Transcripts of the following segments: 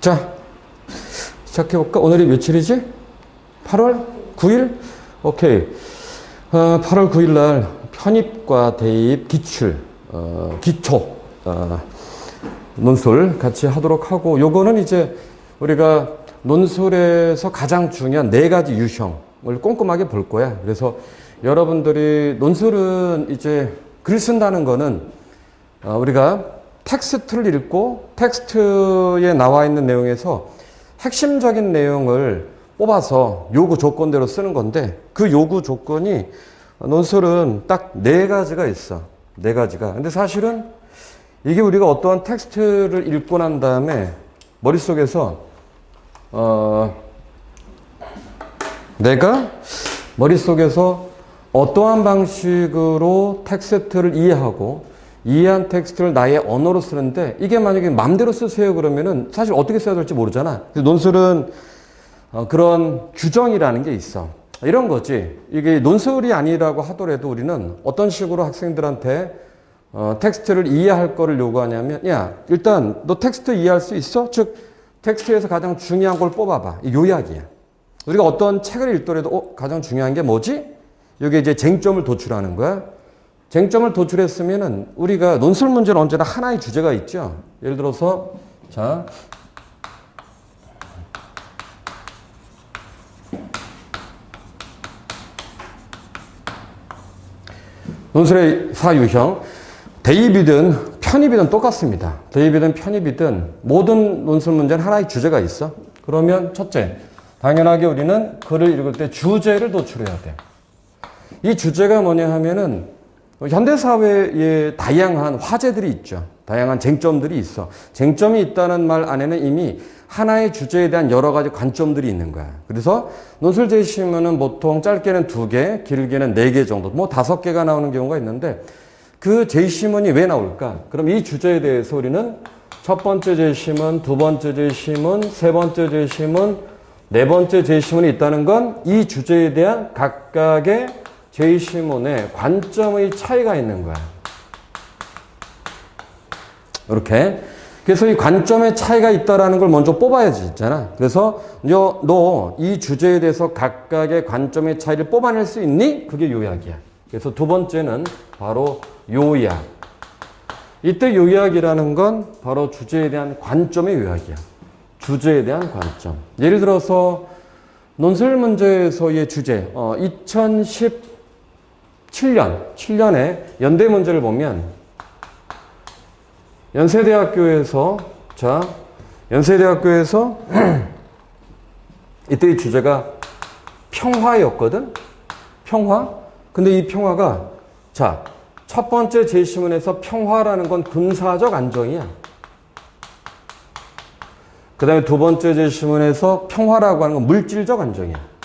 자, 시작해볼까? 오늘이 며칠이지? 8월 9일? 오케이. 8월 9일 날 편입과 대입 기출, 기초, 논술 같이 하도록 하고, 요거는 이제 우리가 논술에서 가장 중요한 4가지 유형을 꼼꼼하게 볼 거야. 그래서 여러분들이 논술은 이제 글 쓴다는 거는 우리가 텍스트를 읽고 텍스트에 나와 있는 내용에서 핵심적인 내용을 뽑아서 요구 조건대로 쓰는 건데, 그 요구 조건이 논술은 딱 4가지가 있어. 4가지가. 근데 사실은 이게 우리가 어떠한 텍스트를 읽고 난 다음에 머릿속에서 내가 머릿속에서 어떠한 방식으로 텍스트를 이해하고 이해한 텍스트를 나의 언어로 쓰는데, 이게 만약에 마음대로 쓰세요 그러면은 사실 어떻게 써야 될지 모르잖아. 논술은 그런 규정이라는 게 있어. 이런 거지. 이게 논술이 아니라고 하더라도 우리는 어떤 식으로 학생들한테 텍스트를 이해할 거를 요구하냐면, 야, 일단 너 텍스트 이해할 수 있어? 즉 텍스트에서 가장 중요한 걸 뽑아봐. 이 요약이야. 우리가 어떤 책을 읽더라도 가장 중요한 게 뭐지? 이게 이제 쟁점을 도출하는 거야. 쟁점을 도출했으면은 우리가 논술 문제는 언제나 하나의 주제가 있죠. 예를 들어서 자, 논술의 4유형, 대입이든 편입이든 똑같습니다. 대입이든 편입이든 모든 논술 문제는 하나의 주제가 있어. 그러면 첫째, 당연하게 우리는 글을 읽을 때 주제를 도출해야 돼. 이 주제가 뭐냐 하면은 현대사회에 다양한 화제들이 있죠. 다양한 쟁점들이 있어. 쟁점이 있다는 말 안에는 이미 하나의 주제에 대한 여러 가지 관점들이 있는 거야. 그래서 논술 제시문은 보통 짧게는 2개, 길게는 4개 정도, 뭐 5개가 나오는 경우가 있는데, 그 제시문이 왜 나올까? 그럼 이 주제에 대해서 우리는 첫 번째 제시문, 두 번째 제시문, 세 번째 제시문, 네 번째 제시문이 있다는 건 이 주제에 대한 각각의 제시문의 관점의 차이가 있는 거야. 이렇게. 그래서 이 관점의 차이가 있다는 걸 먼저 뽑아야지, 있잖아. 그래서 너 이 주제에 대해서 각각의 관점의 차이를 뽑아낼 수 있니? 그게 요약이야. 그래서 두 번째는 바로 요약. 이때 요약이라는 건 바로 주제에 대한 관점의 요약이야. 주제에 대한 관점. 예를 들어서 논술 문제에서의 주제, 2017년에 연대 문제를 보면 연세대학교에서 이때의 주제가 평화였거든? 평화? 근데 이 평화가, 자, 첫 번째 제시문에서 평화라는 건 군사적 안정이야. 그 다음에 두 번째 제시문에서 평화라고 하는 건 물질적 안정이야.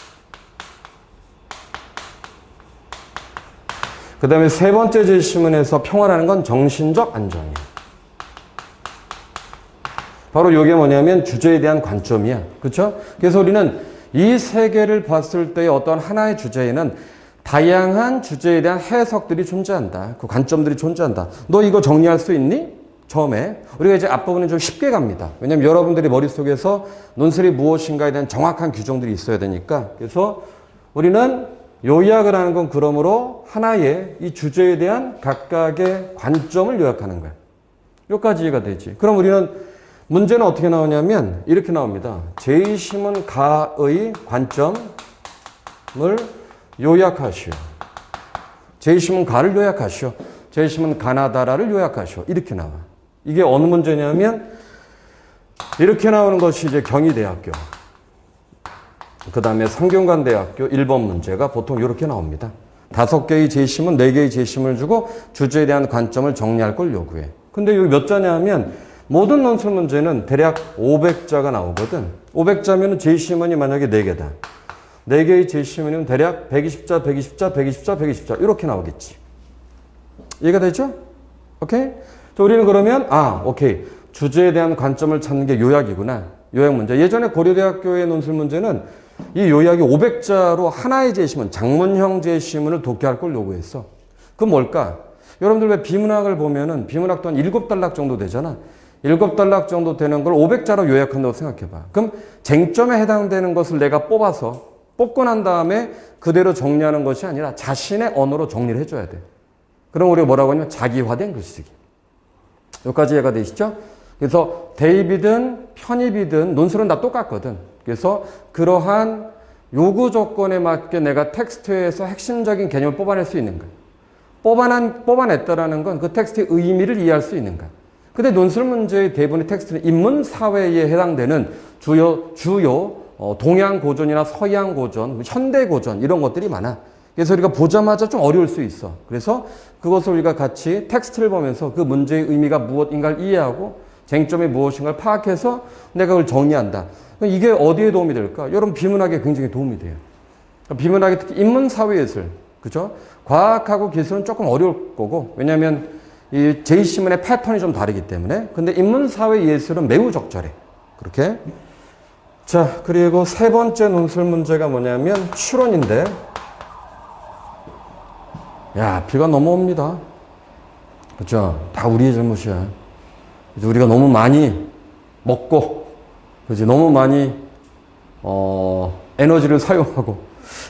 그 다음에 세 번째 제시문에서 평화라는 건 정신적 안정이야. 바로 이게 뭐냐면 주제에 대한 관점이야. 그렇죠? 그래서 우리는 이 세 개를 봤을 때의 어떤 하나의 주제에는 다양한 주제에 대한 해석들이 존재한다. 그 관점들이 존재한다. 너 이거 정리할 수 있니? 처음에. 우리가 이제 앞부분은 좀 쉽게 갑니다. 왜냐면 여러분들이 머릿속에서 논술이 무엇인가에 대한 정확한 규정들이 있어야 되니까. 그래서 우리는 요약을 하는 건 그러므로 하나의 이 주제에 대한 각각의 관점을 요약하는 거야. 여기까지 이해가 되지. 그럼 우리는 문제는 어떻게 나오냐면 이렇게 나옵니다. 제시문 가의 관점을 요약하시오. 제시문 가를 요약하시오. 제시문 가나다라를 요약하시오. 이렇게 나와. 이게 어느 문제냐면 이렇게 나오는 것이 이제 경희대학교, 그 다음에 성균관대학교 1번 문제가 보통 이렇게 나옵니다. 5개의 제시문, 4개의 제시문을 주고 주제에 대한 관점을 정리할 걸 요구해. 근데 여기 몇 자냐 하면 모든 논술 문제는 대략 500자가 나오거든. 500자면 제시문이 만약에 4개다. 4개의 제시문이면 대략 120자, 120자, 120자, 120자 이렇게 나오겠지. 이해가 되죠? 오케이? 자, 우리는 그러면 오케이. 주제에 대한 관점을 찾는 게 요약이구나. 요약 문제. 예전에 고려대학교의 논술 문제는 이 요약이 500자로 하나의 제시문, 장문형 제시문을 독해할 걸 요구했어. 그건 뭘까? 여러분들 왜 비문학을 보면은 비문학 또한 7단락 정도 되잖아. 7단락 정도 되는 걸 500자로 요약한다고 생각해봐. 그럼 쟁점에 해당되는 것을 내가 뽑고 난 다음에 그대로 정리하는 것이 아니라 자신의 언어로 정리를 해줘야 돼. 그럼 우리가 뭐라고 하냐면 자기화된 글쓰기. 여기까지 이해가 되시죠? 그래서 대입이든 편입이든 논술은 다 똑같거든. 그래서 그러한 요구 조건에 맞게 내가 텍스트에서 핵심적인 개념을 뽑아낼 수 있는가. 뽑아냈다라는 건 그 텍스트의 의미를 이해할 수 있는가. 근데 논술 문제의 대부분의 텍스트는 인문 사회에 해당되는 주요 동양 고전이나 서양 고전, 현대 고전 이런 것들이 많아. 그래서 우리가 보자마자 좀 어려울 수 있어. 그래서 그것을 우리가 같이 텍스트를 보면서 그 문제의 의미가 무엇인가를 이해하고 쟁점이 무엇인가를 파악해서 내가 그걸 정리한다. 이게 어디에 도움이 될까? 여러분 비문학에 굉장히 도움이 돼요. 비문학이 특히 인문사회예술, 그죠? 과학하고 기술은 조금 어려울 거고, 왜냐하면 이 제2시문의 패턴이 좀 다르기 때문에. 근데 인문사회 예술은 매우 적절해. 그렇게. 자, 그리고 세 번째 논술 문제가 뭐냐면 추론인데, 야, 비가 너무 옵니다. 그죠? 다 우리의 잘못이야. 우리가 너무 많이 먹고, 그지? 너무 많이, 에너지를 사용하고.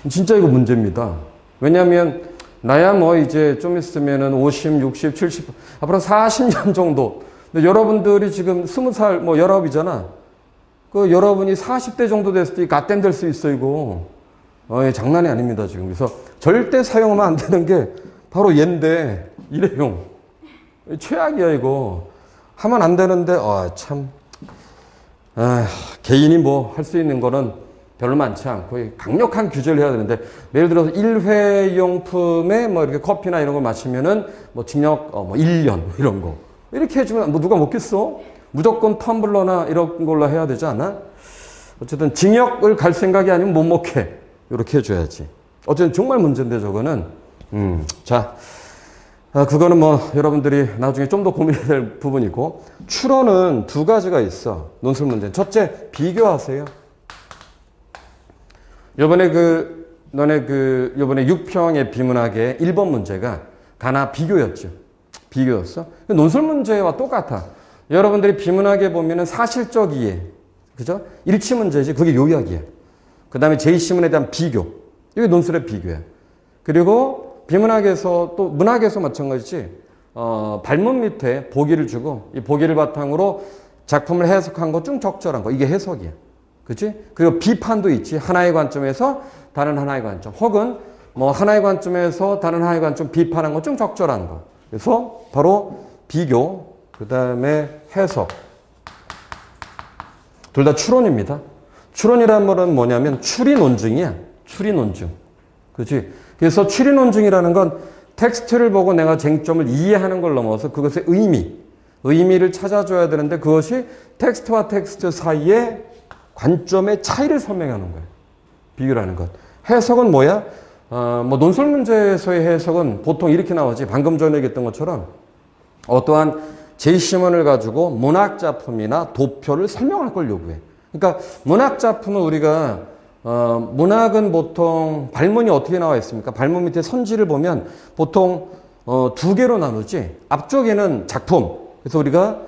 진짜 이거 문제입니다. 왜냐면, 나야 뭐 이제 좀 있으면은 50, 60, 70, 앞으로 40년 정도. 근데 여러분들이 지금 20살, 뭐 19이잖아. 그 여러분이 40대 정도 됐을 때 갓댐 될 수 있어, 이거. 장난이 아닙니다, 지금. 그래서 절대 사용하면 안 되는 게 바로 얘인데, 일회용. 최악이야, 이거. 하면 안 되는데, 참. 개인이 뭐 할 수 있는 거는 별로 많지 않고 강력한 규제를 해야 되는데, 예를 들어서 일회용품에 뭐 이렇게 커피나 이런 걸 마시면은 뭐 징역 뭐 1년 이런 거. 이렇게 해주면 뭐 누가 먹겠어? 무조건 텀블러나 이런 걸로 해야 되지 않아? 어쨌든 징역을 갈 생각이 아니면 못 먹게. 이렇게 해줘야지. 어쨌든 정말 문제인데 저거는. 자, 그거는 뭐 여러분들이 나중에 좀 더 고민해야 될 부분이고, 추론은 두 가지가 있어. 논술 문제는. 첫째, 비교하세요. 요번에 요번에 6평의 비문학의 1번 문제가 가나 비교였죠. 비교였어. 논술 문제와 똑같아. 여러분들이 비문학에 보면은 사실적 이해. 그죠? 일치 문제지. 그게 요약이야. 그 다음에 제2시문에 대한 비교. 이게 논술의 비교야. 그리고 비문학에서 또 문학에서 마찬가지지. 발문 밑에 보기를 주고 이 보기를 바탕으로 작품을 해석한 거 좀 적절한 거. 이게 해석이야. 그치? 그리고 비판도 있지. 하나의 관점에서 다른 하나의 관점. 혹은 뭐 하나의 관점에서 다른 하나의 관점 비판한 거 좀 적절한 거. 그래서 바로 비교, 그 다음에 해석. 둘 다 추론입니다. 추론이란 말은 뭐냐면 추리 논증이야. 추리 논증. 그치? 그래서 추리 논증이라는 건 텍스트를 보고 내가 쟁점을 이해하는 걸 넘어서 그것의 의미를 찾아줘야 되는데 그것이 텍스트와 텍스트 사이에 관점의 차이를 설명하는 거예요. 비교라는 것. 해석은 뭐야? 뭐 논술 문제에서의 해석은 보통 이렇게 나오지. 방금 전에 얘기했던 것처럼 어떠한 제시문을 가지고 문학 작품이나 도표를 설명할 걸 요구해. 그러니까 문학 작품은 우리가 문학은 보통 발문이 어떻게 나와 있습니까? 발문 밑에 선지를 보면 보통 두 개로 나누지. 앞쪽에는 작품. 그래서 우리가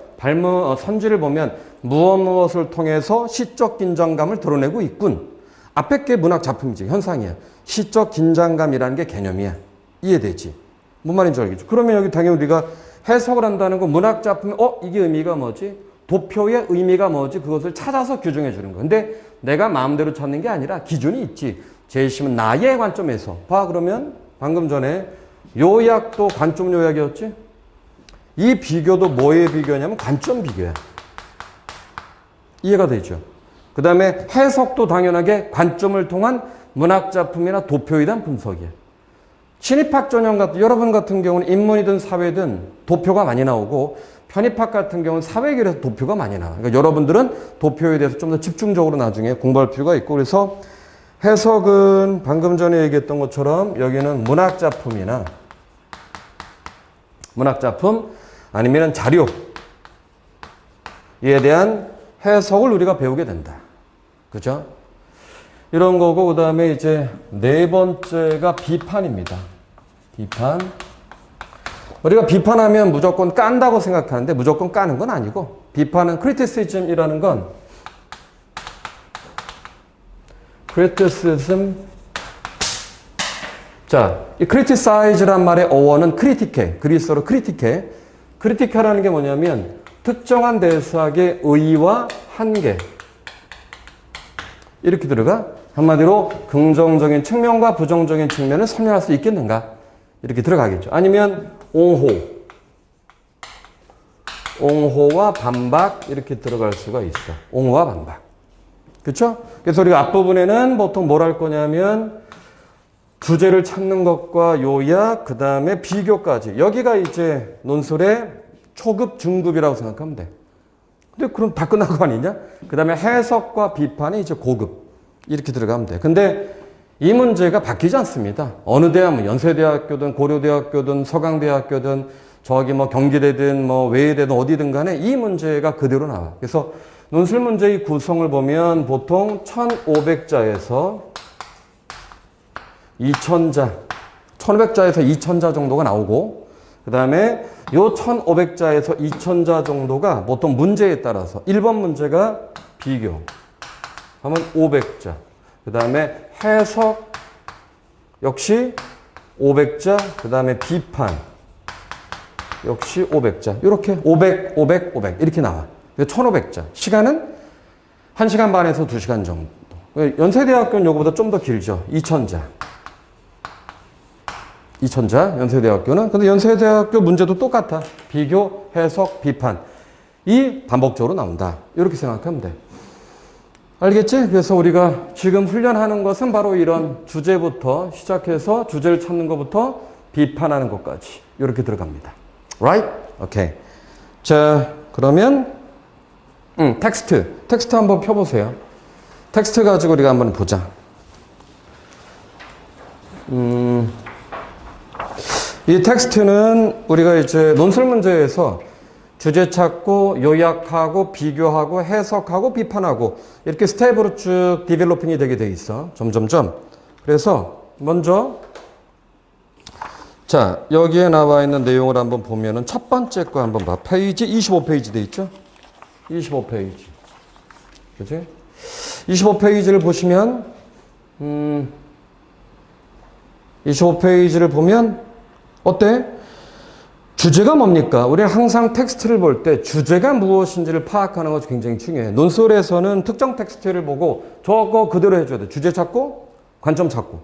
선지를 보면 무엇을 통해서 시적 긴장감을 드러내고 있군. 앞에 게 문학 작품이지. 현상이야. 시적 긴장감이라는 게 개념이야. 이해되지? 뭔 말인지 알겠죠? 그러면 여기 당연히 우리가 해석을 한다는 건 문학 작품에 이게 의미가 뭐지? 도표의 의미가 뭐지? 그것을 찾아서 규정해 주는 거. 근데 내가 마음대로 찾는 게 아니라 기준이 있지. 제시문 나의 관점에서. 봐, 그러면 방금 전에 요약도 관점 요약이었지? 이 비교도 뭐의 비교냐면 관점 비교야. 이해가 되죠? 그 다음에 해석도 당연하게 관점을 통한 문학작품이나 도표에 대한 분석이야. 친입학 전형 같은, 여러분 같은 경우는 인문이든 사회든 도표가 많이 나오고 편입학 같은 경우는 사회계에서 도표가 많이 나와. 그러니까 여러분들은 도표에 대해서 좀 더 집중적으로 나중에 공부할 필요가 있고, 그래서 해석은 방금 전에 얘기했던 것처럼 여기는 문학작품이나 문학작품 아니면 자료에 대한 해석을 우리가 배우게 된다. 그죠? 이런 거고, 그 다음에 이제 네 번째가 비판입니다. 비판. 우리가 비판하면 무조건 깐다고 생각하는데 무조건 까는 건 아니고, 비판은 criticism이라는 건 criticism. 자, 이 criticize란 말의 어원은 크리티케, 그리스어로 크리티케. 크리티케라는 게 뭐냐면 특정한 대상의 의의와 한계. 이렇게 들어가. 한마디로 긍정적인 측면과 부정적인 측면을 설명할 수 있겠는가? 이렇게 들어가겠죠. 아니면 옹호와 반박 이렇게 들어갈 수가 있어. 옹호와 반박. 그렇죠? 그래서 우리가 앞부분에는 보통 뭘 할 거냐면 주제를 찾는 것과 요약, 그 다음에 비교까지. 여기가 이제 논술의 초급, 중급이라고 생각하면 돼. 근데 그럼 다 끝난 거 아니냐? 그 다음에 해석과 비판이 이제 고급. 이렇게 들어가면 돼. 근데 이 문제가 바뀌지 않습니다. 어느 대학, 뭐 연세대학교든 고려대학교든 서강대학교든 저기 뭐 경기대든 뭐 외대든 어디든 간에 이 문제가 그대로 나와. 그래서 논술 문제의 구성을 보면 보통 1500자에서 2000자, 1500자에서 2000자 정도가 나오고, 그 다음에 요 1500자에서 2000자 정도가 보통 문제에 따라서 1번 문제가 비교 하면 500자, 그 다음에 해석 역시 500자, 그 다음에 비판 역시 500자. 이렇게 500, 500, 500 이렇게 나와. 1500자. 시간은 1시간 반에서 2시간 정도. 연세대학교는 요거보다 좀 더 길죠. 2000자. 2000자, 연세대학교는. 근데 연세대학교 문제도 똑같아. 비교, 해석, 비판. 이 반복적으로 나온다. 이렇게 생각하면 돼. 알겠지? 그래서 우리가 지금 훈련하는 것은 바로 이런 주제부터 시작해서 주제를 찾는 것부터 비판하는 것까지. 이렇게 들어갑니다. Right? 오케이. 자, 그러면 텍스트 한번 펴보세요. 텍스트 가지고 우리가 한번 보자. 이 텍스트는 우리가 이제 논술 문제에서 주제 찾고 요약하고 비교하고 해석하고 비판하고 이렇게 스텝으로 쭉 디벨로핑이 되게 돼 있어. 점점점. 그래서 먼저 자, 여기에 나와 있는 내용을 한번 보면은 첫 번째 거 한번 봐. 페이지 25페이지 돼 있죠? 25페이지. 그지? 25페이지를 보시면 25페이지를 보면 어때? 주제가 뭡니까? 우리는 항상 텍스트를 볼 때 주제가 무엇인지를 파악하는 것이 굉장히 중요해. 논술에서는 특정 텍스트를 보고 저거 그대로 해줘야 돼. 주제 찾고 관점 찾고.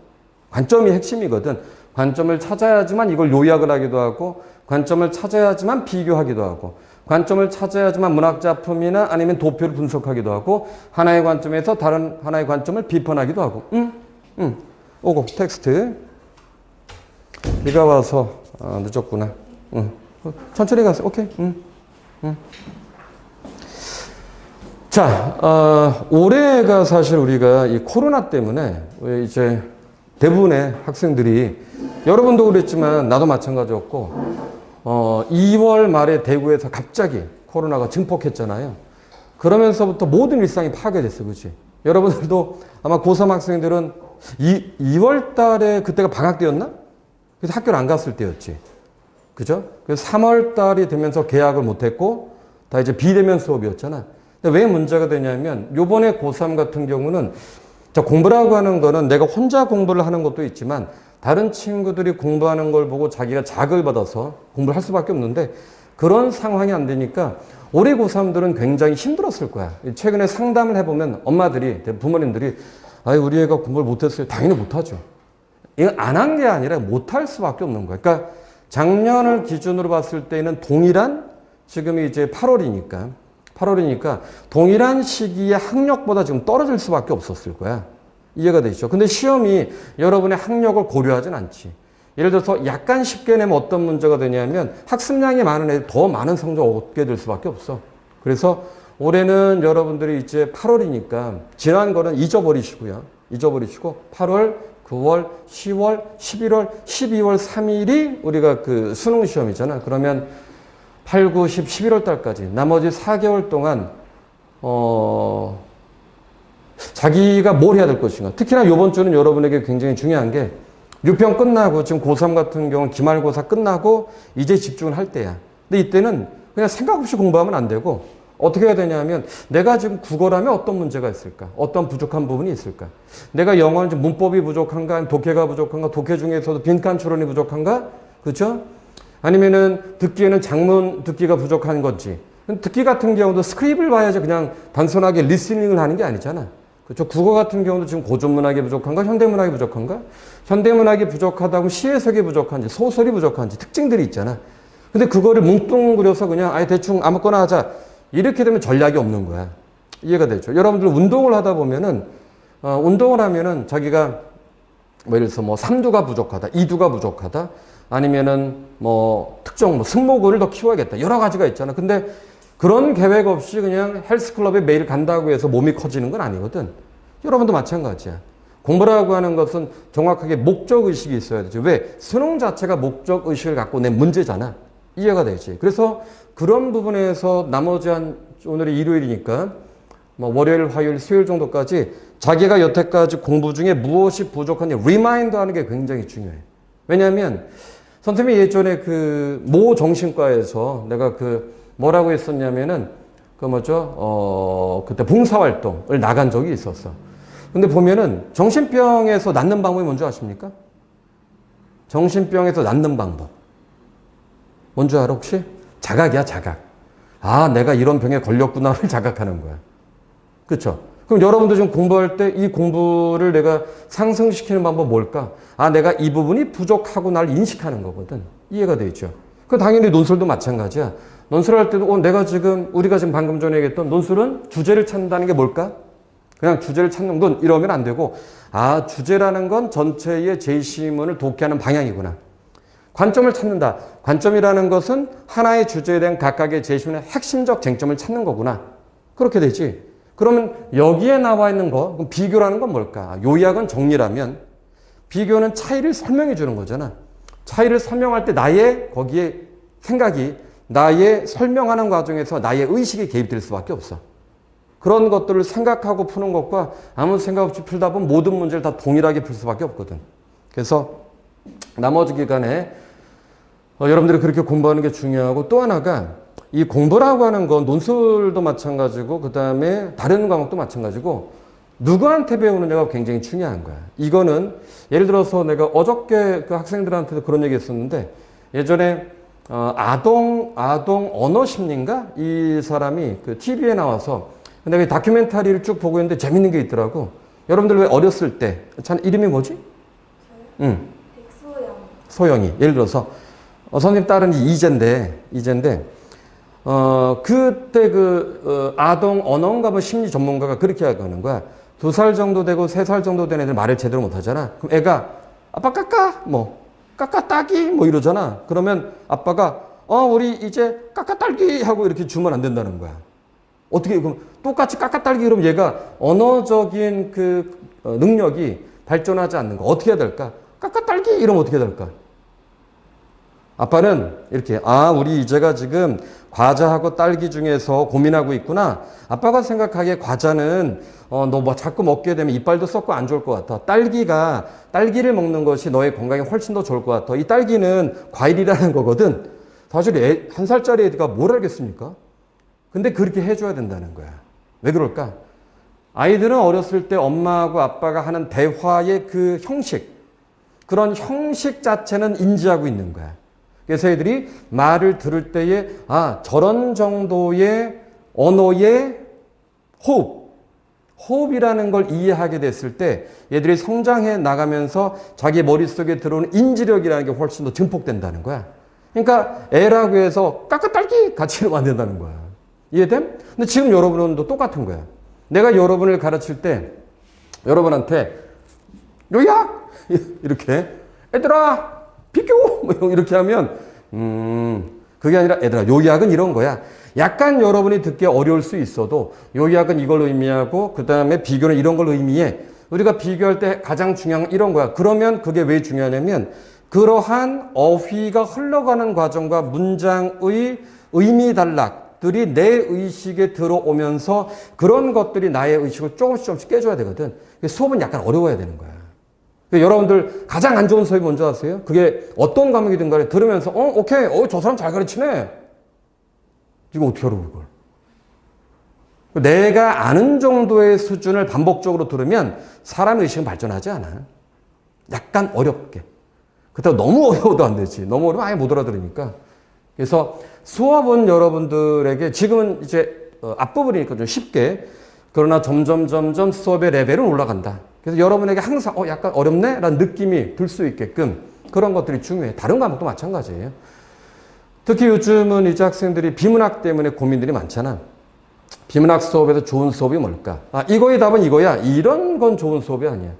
관점이 핵심이거든. 관점을 찾아야지만 이걸 요약을 하기도 하고, 관점을 찾아야지만 비교하기도 하고, 관점을 찾아야지만 문학작품이나 아니면 도표를 분석하기도 하고, 하나의 관점에서 다른 하나의 관점을 비판하기도 하고. 오고 텍스트. 비가 와서 늦었구나. 천천히 가세요. 오케이. 자, 올해가 사실 우리가 이 코로나 때문에 이제 대부분의 학생들이, 여러분도 그랬지만 나도 마찬가지였고, 2월 말에 대구에서 갑자기 코로나가 증폭했잖아요. 그러면서부터 모든 일상이 파괴됐어. 그렇지? 여러분들도 아마 고3 학생들은 2월 달에 그때가 방학 때였나? 그래서 학교를 안 갔을 때였지. 그죠? 그래서 3월 달이 되면서 개학을 못했고, 다 이제 비대면 수업이었잖아. 근데 왜 문제가 되냐면, 요번에 고3 같은 경우는, 자, 공부라고 하는 거는 내가 혼자 공부를 하는 것도 있지만, 다른 친구들이 공부하는 걸 보고 자기가 자극을 받아서 공부를 할 수밖에 없는데, 그런 상황이 안 되니까, 올해 고3들은 굉장히 힘들었을 거야. 최근에 상담을 해보면 엄마들이, 부모님들이, 아이, 우리 애가 공부를 못했어요. 당연히 못하죠. 이거 안 한 게 아니라 못할 수밖에 없는 거야. 그러니까 작년을 기준으로 봤을 때는 동일한, 지금이 이제 8월이니까 동일한 시기에 학력보다 지금 떨어질 수밖에 없었을 거야. 이해가 되시죠? 근데 시험이 여러분의 학력을 고려하진 않지. 예를 들어서 약간 쉽게 내면 어떤 문제가 되냐면 학습량이 많은 애들이 더 많은 성적을 얻게 될 수밖에 없어. 그래서 올해는 여러분들이 이제 8월이니까 지난 거는 잊어버리시고요. 잊어버리시고 8월, 9월, 10월, 11월, 12월 3일이 우리가 그 수능 시험이잖아. 그러면 8, 9, 10, 11월 달까지 나머지 4개월 동안 자기가 뭘 해야 될 것인가. 특히나 이번 주는 여러분에게 굉장히 중요한 게 유평 끝나고 지금 고3 같은 경우는 기말고사 끝나고 이제 집중을 할 때야. 근데 이때는 그냥 생각 없이 공부하면 안 되고 어떻게 해야 되냐면 내가 지금 국어라면 어떤 문제가 있을까? 어떤 부족한 부분이 있을까? 내가 영어는 지금 문법이 부족한가? 아니면 독해가 부족한가? 독해 중에서도 빈칸 추론이 부족한가? 그렇죠? 아니면은 듣기에는 장문 듣기가 부족한 건지. 듣기 같은 경우도 스크립을 봐야지 그냥 단순하게 리스닝을 하는 게 아니잖아. 그렇죠? 국어 같은 경우도 지금 고전문학이 부족한가? 현대문학이 부족한가? 현대문학이 부족하다고 시 해석이 부족한지 소설이 부족한지 특징들이 있잖아. 근데 그거를 뭉뚱그려서 그냥 아예 대충 아무거나 하자. 이렇게 되면 전략이 없는 거야. 이해가 되죠? 여러분들 운동을 하다 보면은 운동을 하면은 자기가 뭐 예를 들어서 뭐 3두가 부족하다, 2두가 부족하다, 아니면은 뭐 특정 뭐 승모근을 더 키워야겠다. 여러 가지가 있잖아. 근데 그런 계획 없이 그냥 헬스클럽에 매일 간다고 해서 몸이 커지는 건 아니거든. 여러분도 마찬가지야. 공부라고 하는 것은 정확하게 목적의식이 있어야 되죠. 왜? 수능 자체가 목적의식을 갖고 낸 문제잖아. 이해가 되지. 그래서 그런 부분에서 나머지 한 오늘이 일요일이니까 뭐 월요일, 화요일, 수요일 정도까지 자기가 여태까지 공부 중에 무엇이 부족한지 리마인드 하는 게 굉장히 중요해. 왜냐하면 선생님이 예전에 그 모 정신과에서 내가 그 뭐라고 했었냐면은 그 뭐죠? 그때 봉사활동을 나간 적이 있었어. 근데 보면은 정신병에서 낫는 방법이 뭔지 아십니까? 정신병에서 낫는 방법. 뭔지 알아 혹시? 자각이야, 자각. 아, 내가 이런 병에 걸렸구나를 자각하는 거야. 그렇죠? 그럼 여러분도 지금 공부할 때 이 공부를 내가 상승시키는 방법 뭘까? 아, 내가 이 부분이 부족하고 날 인식하는 거거든. 이해가 되죠? 그 당연히 논술도 마찬가지야. 논술할 때도 내가 지금 우리가 지금 방금 전에 얘기했던 논술은 주제를 찾는다는 게 뭘까? 그냥 주제를 찾는 건 이러면 안 되고 아, 주제라는 건 전체의 제시문을 독해하는 방향이구나. 관점을 찾는다. 관점이라는 것은 하나의 주제에 대한 각각의 제시문의 핵심적 쟁점을 찾는 거구나. 그렇게 되지. 그러면 여기에 나와 있는 거, 그럼 비교라는 건 뭘까? 요약은 정리라면 비교는 차이를 설명해 주는 거잖아. 차이를 설명할 때 나의 거기에 생각이 나의 설명하는 과정에서 나의 의식이 개입될 수밖에 없어. 그런 것들을 생각하고 푸는 것과 아무 생각 없이 풀다 보면 모든 문제를 다 동일하게 풀 수밖에 없거든. 그래서 나머지 기간에 여러분들이 그렇게 공부하는 게 중요하고 또 하나가 이 공부라고 하는 건 논술도 마찬가지고 그 다음에 다른 과목도 마찬가지고 누구한테 배우느냐가 굉장히 중요한 거야. 이거는 예를 들어서 내가 어저께 그 학생들한테도 그런 얘기 했었는데 예전에 아동 언어 심리인가? 이 사람이 그 TV에 나와서 내가 다큐멘터리를 쭉 보고 있는데 재밌는 게 있더라고. 여러분들 왜 어렸을 때 참 이름이 뭐지? 응. 소영이. 예를 들어서 선생님 딸은 이제인데 그때 아동 언어인가 뭐 심리 전문가가 그렇게 하는 거야. 2살 정도 되고 3살 정도 된 애들 말을 제대로 못 하잖아. 그럼 애가 아빠 까까 뭐 까까 따기 뭐 이러잖아. 그러면 아빠가 우리 이제 까까 딸기 하고 이렇게 주면 안 된다는 거야. 어떻게 그럼 똑같이 까까 딸기 그러면 얘가 언어적인 그 능력이 발전하지 않는 거 어떻게 해야 될까? 까까 딸기 이러면 어떻게 해야 될까? 아빠는 이렇게 우리 이제가 지금 과자하고 딸기 중에서 고민하고 있구나. 아빠가 생각하기에 과자는 너 뭐 자꾸 먹게 되면 이빨도 썩고 안 좋을 것 같아. 딸기를 먹는 것이 너의 건강에 훨씬 더 좋을 것 같아. 이 딸기는 과일이라는 거거든. 사실 1살짜리 애가 뭘 알겠습니까? 근데 그렇게 해줘야 된다는 거야. 왜 그럴까? 아이들은 어렸을 때 엄마하고 아빠가 하는 대화의 그 형식, 그런 형식 자체는 인지하고 있는 거야. 그래서 애들이 말을 들을 때에 저런 정도의 언어의 호흡이라는 걸 이해하게 됐을 때 얘들이 성장해 나가면서 자기 머릿속에 들어오는 인지력이라는 게 훨씬 더 증폭된다는 거야. 그러니까 애라고 해서 까까딸기 같이 이러면 안 된다는 거야. 이해됨? 근데 지금 여러분도 똑같은 거야. 내가 여러분을 가르칠 때 여러분한테 요약! 이렇게 애들아 비교! 뭐 이렇게 하면 그게 아니라 애들아 요약은 이런 거야. 약간 여러분이 듣기 어려울 수 있어도 요약은 이걸 의미하고 그 다음에 비교는 이런 걸 의미해. 우리가 비교할 때 가장 중요한 건 이런 거야. 그러면 그게 왜 중요하냐면 그러한 어휘가 흘러가는 과정과 문장의 의미 단락들이 내 의식에 들어오면서 그런 것들이 나의 의식을 조금씩 깨줘야 되거든. 수업은 약간 어려워야 되는 거야. 여러분들 가장 안 좋은 수업이 뭔지 아세요? 그게 어떤 과목이든 간에 들으면서 오케이 저 사람 잘 가르치네. 이거 어떻게 알아 그걸? 내가 아는 정도의 수준을 반복적으로 들으면 사람 의식은 발전하지 않아. 약간 어렵게. 그렇다고 너무 어려워도 안 되지. 너무 어려우면 아예 못 알아들으니까. 그래서 수업은 여러분들에게 지금은 이제 앞부분이니까 좀 쉽게, 그러나 점점 수업의 레벨은 올라간다. 그래서 여러분에게 항상 약간 어렵네? 라는 느낌이 들 수 있게끔 그런 것들이 중요해. 다른 과목도 마찬가지예요. 특히 요즘은 이제 학생들이 비문학 때문에 고민들이 많잖아. 비문학 수업에서 좋은 수업이 뭘까? 이거의 답은 이거야. 이런 건 좋은 수업이 아니야.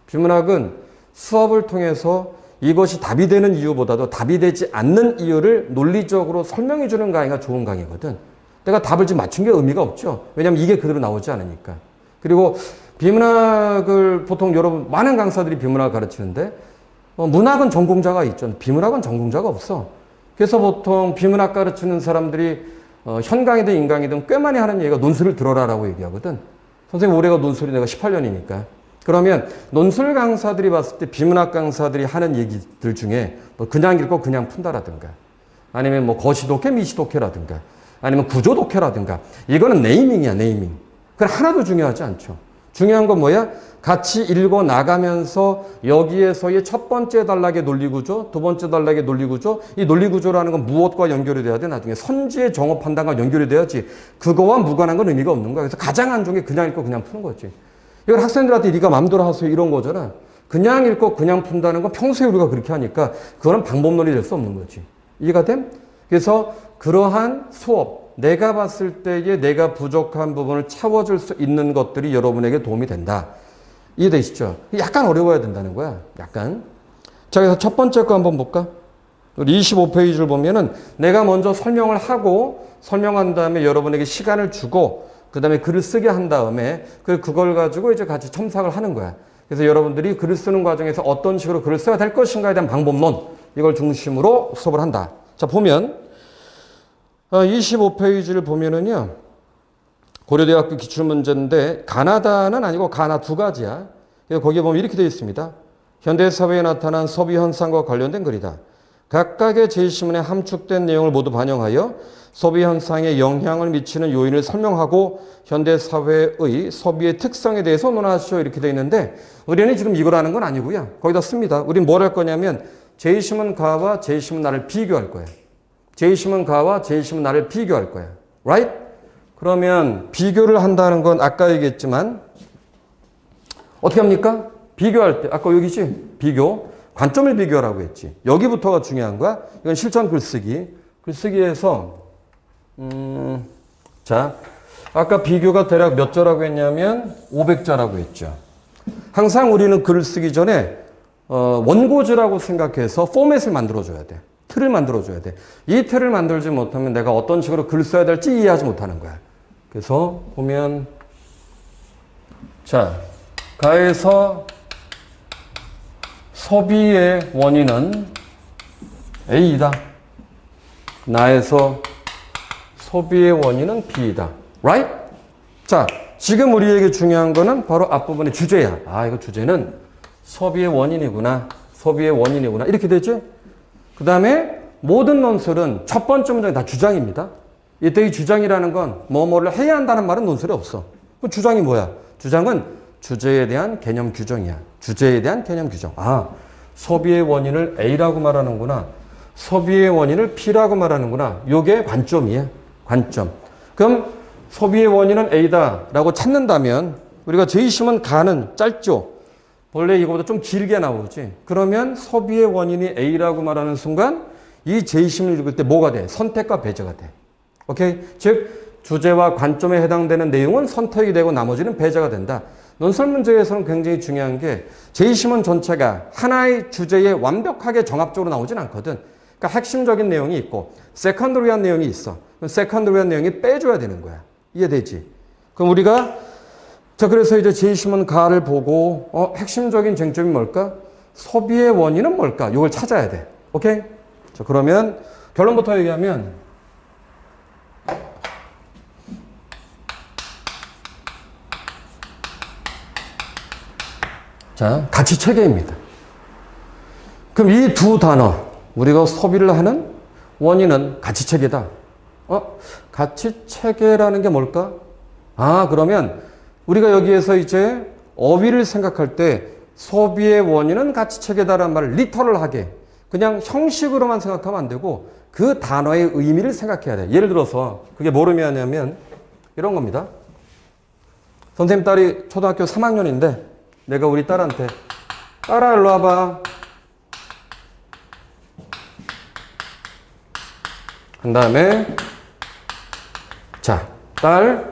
비문학은 수업을 통해서 이것이 답이 되는 이유보다도 답이 되지 않는 이유를 논리적으로 설명해 주는 강의가 좋은 강의거든. 내가 답을 지금 맞춘 게 의미가 없죠. 왜냐하면 이게 그대로 나오지 않으니까. 그리고 비문학을 보통 여러분 많은 강사들이 비문학을 가르치는데 문학은 전공자가 있죠. 비문학은 전공자가 없어. 그래서 보통 비문학 가르치는 사람들이 현강이든 인강이든 꽤 많이 하는 얘기가 논술을 들어라라고 얘기하거든. 선생님 올해가 논술이 내가 18년이니까. 그러면 논술 강사들이 봤을 때 비문학 강사들이 하는 얘기들 중에 뭐 그냥 읽고 그냥 푼다라든가, 아니면 뭐 거시독해 미시독해라든가, 아니면 구조독해라든가, 이거는 네이밍이야, 네이밍. 그건 하나도 중요하지 않죠. 중요한 건 뭐야? 같이 읽어 나가면서 여기에서의 첫 번째 단락의 논리구조, 두 번째 단락의 논리구조, 이 논리구조라는 건 무엇과 연결이 돼야 돼? 나중에 선지의 정어 판단과 연결이 돼야지. 그거와 무관한 건 의미가 없는 거야. 그래서 가장 안 좋은 게 그냥 읽고 그냥 푸는 거지. 이걸 학생들한테 네가 마음대로 하세요 이런 거잖아. 그냥 읽고 그냥 푼다는 건 평소에 우리가 그렇게 하니까 그거는 방법론이 될 수 없는 거지. 이해가 됨? 그래서 그러한 수업, 내가 봤을 때에 내가 부족한 부분을 채워줄 수 있는 것들이 여러분에게 도움이 된다. 이해되시죠? 약간 어려워야 된다는 거야. 약간. 자, 그래서 첫 번째 거 한번 볼까? 우리 25페이지를 보면은 내가 먼저 설명을 하고 설명한 다음에 여러분에게 시간을 주고 그 다음에 글을 쓰게 한 다음에 그걸 가지고 이제 같이 첨삭을 하는 거야. 그래서 여러분들이 글을 쓰는 과정에서 어떤 식으로 글을 써야 될 것인가에 대한 방법론, 이걸 중심으로 수업을 한다. 자, 보면 25페이지를 보면은요, 고려대학교 기출문제인데 가나다는 아니고 가나 두 가지야. 거기에 보면 이렇게 되어 있습니다. 현대사회에 나타난 소비 현상과 관련된 글이다. 각각의 제시문에 함축된 내용을 모두 반영하여 소비 현상에 영향을 미치는 요인을 설명하고 현대사회의 소비의 특성에 대해서 논하시오. 이렇게 되어 있는데 우리는 지금 이걸 하는 건 아니고요. 거기다 씁니다. 우리는 뭘 할 거냐면 제시문 가와 제시문 나를 비교할 거예요. 제시문 가와 제시문 나를 비교할 거야. Right? 그러면 비교를 한다는 건 아까 얘기했지만 어떻게 합니까? 비교할 때 아까 여기지? 비교. 관점을 비교하라고 했지. 여기부터가 중요한 거야. 이건 실전 글쓰기. 글쓰기에서 자, 아까 비교가 대략 몇 자라고 했냐면 500자라고 했죠. 항상 우리는 글을 쓰기 전에 원고지라고 생각해서 포맷을 만들어줘야 돼. 틀을 만들어줘야 돼. 이 틀을 만들지 못하면 내가 어떤 식으로 글을 써야 될지 이해하지 못하는 거야. 그래서 보면 자, 가에서 소비의 원인은 A이다. 나에서 소비의 원인은 B이다. Right? 자, 지금 우리에게 중요한 거는 바로 앞부분의 주제야. 이거 주제는 소비의 원인이구나. 소비의 원인이구나. 이렇게 되죠? 그 다음에 모든 논술은 첫 번째 문장이 다 주장입니다. 이때 이 주장이라는 건 뭐뭐를 해야 한다는 말은 논술에 없어. 그 주장이 뭐야? 주장은 주제에 대한 개념 규정이야. 주제에 대한 개념 규정. 소비의 원인을 A라고 말하는구나. 소비의 원인을 B라고 말하는구나. 요게 관점이야. 관점. 그럼 소비의 원인은 A다라고 찾는다면 우리가 제시문 가는 짧죠? 원래 이거보다 좀 길게 나오지. 그러면 소비의 원인이 A라고 말하는 순간 이 제시문을 읽을 때 뭐가 돼? 선택과 배제가 돼. 오케이? 즉 주제와 관점에 해당되는 내용은 선택이 되고 나머지는 배제가 된다. 논술 문제에서는 굉장히 중요한 게 제시문 전체가 하나의 주제에 완벽하게 정합적으로 나오진 않거든. 그러니까 핵심적인 내용이 있고 세컨더리한 내용이 있어. 그럼 세컨더리한 내용이 빼줘야 되는 거야. 이해되지? 그럼 우리가 자, 그래서 이제 제시문 가를 보고 핵심적인 쟁점이 뭘까? 소비의 원인은 뭘까? 이걸 찾아야 돼. 오케이? 자, 그러면 결론부터 얘기하면 자, 가치 체계입니다. 그럼 이 두 단어, 우리가 소비를 하는 원인은 가치 체계다. 가치 체계라는 게 뭘까? 아, 그러면 우리가 여기에서 이제 어휘를 생각할 때 소비의 원인은 가치체계다라는 말을 리터럴하게 그냥 형식으로만 생각하면 안 되고 그 단어의 의미를 생각해야 돼. 예를 들어서 그게 뭐를 의미하냐면 이런 겁니다. 선생님 딸이 초등학교 3학년인데 내가 우리 딸한테 딸아 일로 와봐. 한 다음에 자, 딸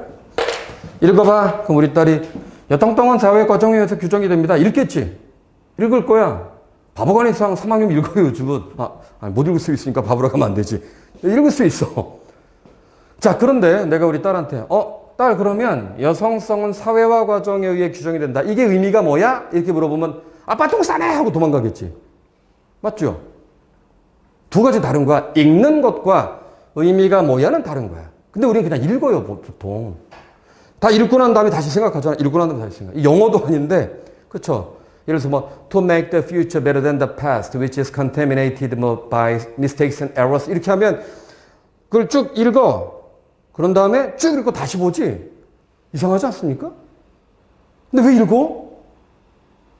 읽어봐. 그럼 우리 딸이 여땅땅한 사회 과정에 의해서 규정이 됩니다. 읽겠지? 읽을 거야. 바보가 이상 3학년 읽어요, 요즘은. 못 읽을 수 있으니까 바보라고 하면 안 되지. 읽을 수 있어. 자, 그런데 내가 우리 딸한테, 딸, 그러면 여성성은 사회화 과정에 의해 규정이 된다. 이게 의미가 뭐야? 이렇게 물어보면, 아빠 똥 싸네! 하고 도망가겠지. 맞죠? 두 가지 다른 거야. 읽는 것과 의미가 뭐야는 다른 거야. 근데 우리는 그냥 읽어요, 보통. 다 읽고 난 다음에 다시 생각하잖아. 읽고 난 다음에 다시 생각. 영어도 아닌데, 그쵸? 예를 들어서 뭐, to make the future better than the past, which is contaminated by mistakes and errors. 이렇게 하면, 그걸 쭉 읽어. 그런 다음에 쭉 읽고 다시 보지. 이상하지 않습니까? 근데 왜 읽어?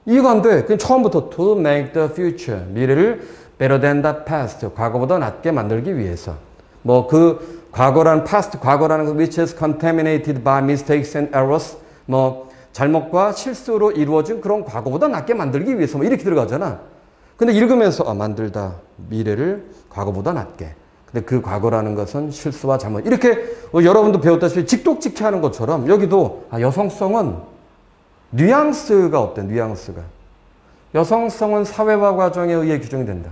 이해가 안 돼. 그냥 처음부터 to make the future, 미래를 better than the past, 과거보다 낫게 만들기 위해서. 뭐 그 과거라는 past, 과거라는 거 which is contaminated by mistakes and errors, 뭐 잘못과 실수로 이루어진 그런 과거보다 낫게 만들기 위해서 뭐 이렇게 들어가잖아. 근데 읽으면서 만들다, 미래를 과거보다 낫게. 근데 그 과거라는 것은 실수와 잘못. 이렇게 여러분도 배웠다시피 직독직해 하는 것처럼 여기도 여성성은 뉘앙스가 어때? 뉘앙스가. 여성성은 사회화 과정에 의해 규정이 된다.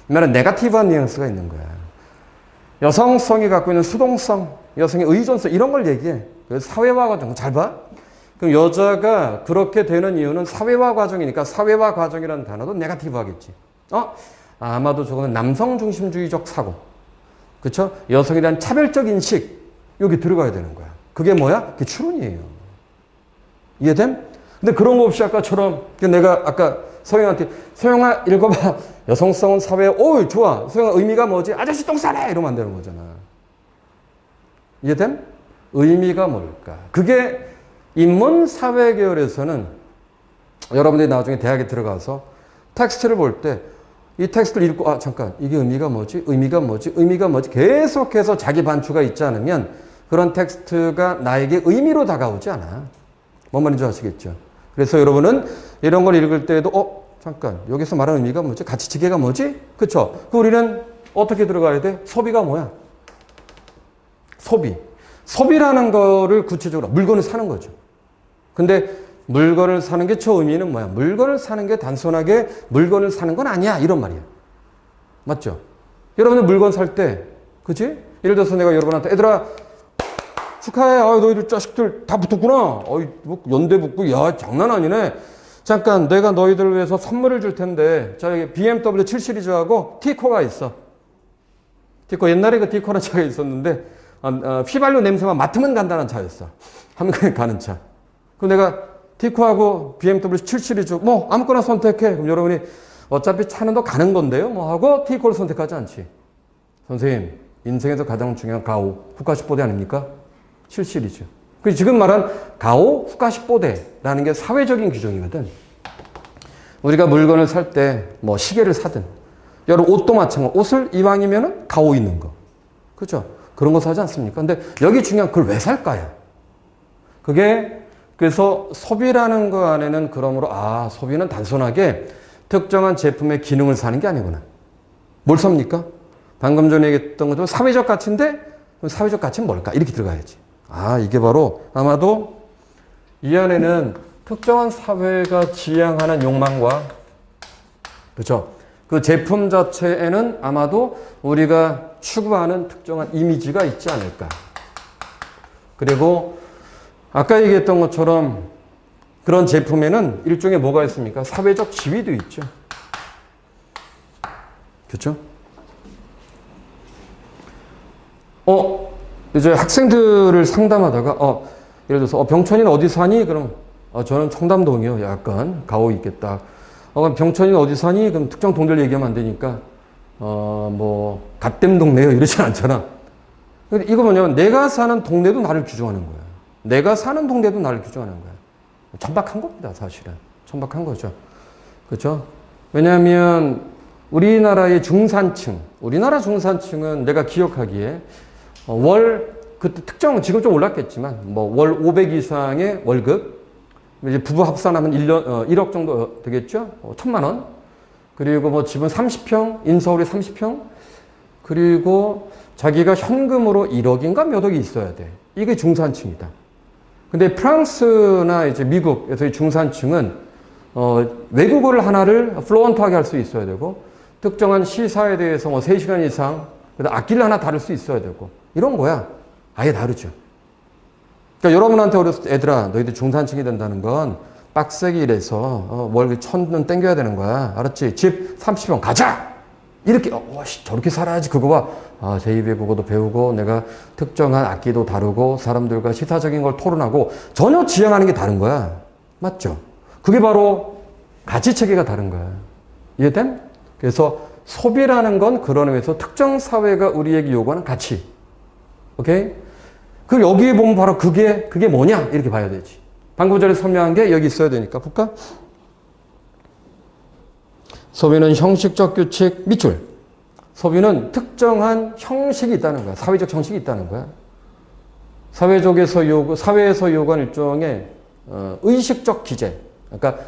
이 말은 네거티브한 뉘앙스가 있는 거야. 여성성이 갖고 있는 수동성, 여성의 의존성 이런 걸 얘기해. 그래서 사회화 과정 잘 봐. 그럼 여자가 그렇게 되는 이유는 사회화 과정이니까 사회화 과정이라는 단어도 네거티브하겠지. 아마도 저거는 남성 중심주의적 사고. 그쵸? 여성에 대한 차별적 인식 여기 들어가야 되는 거야. 그게 뭐야? 그게 추론이에요. 이해됨? 근데 그런 거 없이 아까처럼 내가 아까 서영한테 서영아 읽어봐. 여성성은 사회에 오 좋아. 서영아 의미가 뭐지? 아저씨 똥 싸네! 이러면 안 되는 거잖아. 이해됨? 의미가 뭘까? 그게 인문사회 계열에서는 여러분들이 나중에 대학에 들어가서 텍스트를 볼 때 이 텍스트를 읽고 잠깐 이게 의미가 뭐지? 의미가 뭐지? 의미가 뭐지? 계속해서 자기 반추가 있지 않으면 그런 텍스트가 나에게 의미로 다가오지 않아. 뭔 말인지 아시겠죠? 그래서 여러분은 이런 걸 읽을 때에도 잠깐 여기서 말하는 의미가 뭐지? 가치체계가 뭐지? 그쵸? 그 우리는 어떻게 들어가야 돼? 소비가 뭐야? 소비. 소비라는 거를 구체적으로 물건을 사는 거죠. 근데 물건을 사는 게 저 의미는 뭐야? 물건을 사는 게 단순하게 물건을 사는 건 아니야. 이런 말이야. 맞죠? 여러분들 물건 살 때, 그치? 예를 들어서 내가 여러분한테 애들아 축하해. 너희들 자식들 다 붙었구나. 뭐 연대 붙고 야 장난 아니네. 잠깐 내가 너희들을 위해서 선물을 줄 텐데 자 여기 BMW 7 시리즈하고 T코가 있어. T코 옛날에 그 T코라는 차가 있었는데 휘발유 냄새만 맡으면 간다는 차였어. 한국에 가는 차. 그럼 내가 T코하고 BMW 7 시리즈 뭐 아무거나 선택해. 그럼 여러분이 어차피 차는 더 가는 건데요. 뭐 하고 T코를 선택하지 않지. 선생님 인생에서 가장 중요한 가오 후카시보대 아닙니까? 7 시리즈. 그 지금 말한 가오 후카시보대라는 게 사회적인 규정이거든. 우리가 물건을 살 때 뭐 시계를 사든 여러분 옷도 마찬가지고 옷을 이왕이면은 가오 있는 거. 그죠? 그런 거 사지 않습니까? 근데 여기 중요한 그걸 왜 살까요? 그게 그래서 소비라는 거 안에는 그러므로 소비는 단순하게 특정한 제품의 기능을 사는 게 아니구나. 뭘 삽니까? 방금 전에 얘기했던 것도 사회적 가치인데 그럼 사회적 가치는 뭘까? 이렇게 들어가야지. 이게 바로 아마도 이 안에는 특정한 사회가 지향하는 욕망과 그렇죠? 그 제품 자체에는 아마도 우리가 추구하는 특정한 이미지가 있지 않을까. 그리고 아까 얘기했던 것처럼 그런 제품에는 일종의 뭐가 있습니까? 사회적 지위도 있죠. 그렇죠? 이제 학생들을 상담하다가 예를 들어서 병천이는 어디 사니? 그럼 저는 청담동이요. 약간 가오 있겠다. 그럼 병천이는 어디 사니? 그럼 특정 동네를 얘기하면 안 되니까 뭐 갓댐 동네요. 이러진 않잖아. 근데 이거 뭐냐면 내가 사는 동네도 나를 규정하는 거야. 내가 사는 동네도 나를 규정하는 거야. 천박한 겁니다, 사실은. 천박한 거죠. 그렇죠? 왜냐하면 우리나라의 중산층, 우리나라 중산층은 내가 기억하기에 그때 특정, 지금 좀 올랐겠지만, 월 500 이상의 월급, 이제 부부 합산하면 1억 정도 되겠죠? 1,000만 원. 그리고 집은 30평, 인서울에 30평. 그리고 자기가 현금으로 1억인가 몇 억이 있어야 돼. 이게 중산층이다. 근데 프랑스나 이제 미국에서의 중산층은, 외국어를 하나를 플루언트하게 할 수 있어야 되고, 특정한 시사에 대해서 3시간 이상, 악기를 하나 다룰 수 있어야 되고, 이런 거야. 아예 다르죠. 그러니까 여러분한테 어렸을 때, 애들아, 너희들 중산층이 된다는 건 빡세게 일해서 월 1,000원 땡겨야 되는 거야. 알았지? 집 30평 가자! 이렇게, 저렇게 살아야지. 그거 봐. 제2의 국어도 배우고, 내가 특정한 악기도 다루고, 사람들과 시사적인 걸 토론하고, 전혀 지향하는 게 다른 거야. 맞죠? 그게 바로 가치체계가 다른 거야. 이해됨? 그래서 소비라는 건 그런 의미에서 특정 사회가 우리에게 요구하는 가치. 오케이? 그 여기에 보면 바로 그게 뭐냐? 이렇게 봐야 되지. 방금 전에 설명한 게 여기 있어야 되니까. 볼까? 소비는 형식적 규칙 밑줄. 소비는 특정한 형식이 있다는 거야. 사회적 형식이 있다는 거야. 사회에서 요구하는 일종의 의식적 기제. 그러니까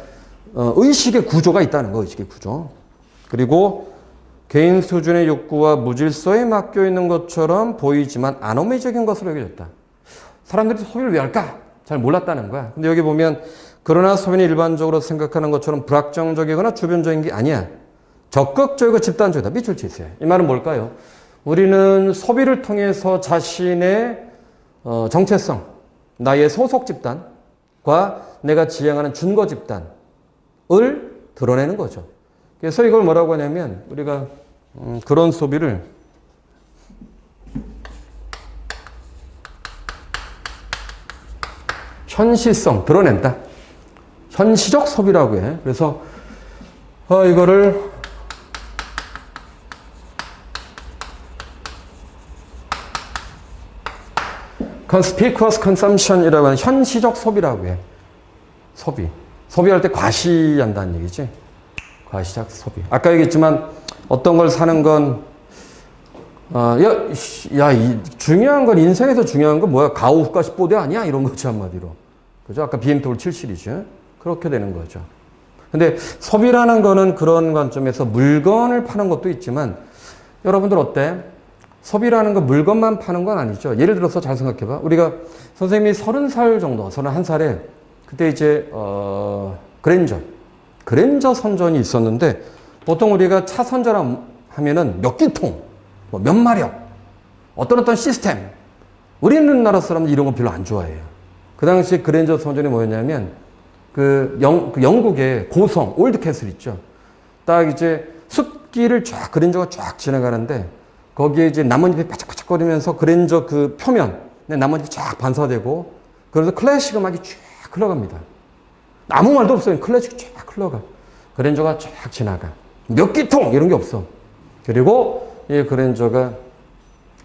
의식의 구조가 있다는 거. 의식의 구조. 그리고 개인 수준의 욕구와 무질서에 맡겨 있는 것처럼 보이지만 아노미적인 것으로 여겨졌다. 사람들이 소비를 왜 할까? 잘 몰랐다는 거야. 근데 여기 보면 그러나 소비는 일반적으로 생각하는 것처럼 불확정적이거나 주변적인 게 아니야. 적극적이고 집단적이다. 밑줄 치세요. 이 말은 뭘까요? 우리는 소비를 통해서 자신의 정체성, 나의 소속 집단과 내가 지향하는 준거 집단을 드러내는 거죠. 그래서 이걸 뭐라고 하냐면 우리가 그런 소비를 현실성 드러낸다. 현시적 소비라고 해. 그래서 이거를 conspicuous consumption이라고 하는 현시적 소비라고 해. 소비할 때 과시한다는 얘기지. 과시적 소비. 아까 얘기했지만 어떤 걸 사는 건 중요한 건 인생에서 중요한 건 뭐야? 가오 후가시 뽀대 아니야? 이런 거죠, 한마디로. 그죠? 아까 BMW 7 시리즈. 그렇게 되는 거죠. 근데 소비라는 거는 그런 관점에서 물건을 파는 것도 있지만 여러분들 어때? 소비라는 건 물건만 파는 건 아니죠. 예를 들어서 잘 생각해봐. 우리가 선생님이 30살 정도, 31살에 그때 이제 그랜저 선전이 있었는데 보통 우리가 차 선전하면은 몇 기통, 몇 마력, 어떤 시스템. 우리나라 사람들 이런 거 별로 안 좋아해요. 그 당시 그랜저 선전이 뭐였냐면 영국의 고성 올드캐슬 있죠. 딱 이제 숲길을 그랜저가 쫙 지나가는데 거기에 이제 나뭇잎이 바짝바짝거리면서 그랜저 그 표면에 나뭇잎이 쫙 반사되고 그래서 클래식 음악이 쫙 흘러갑니다. 아무 말도 없어요. 클래식이 쫙 흘러가. 그랜저가 쫙 지나가. 몇 기통 이런 게 없어. 그리고 이 그랜저가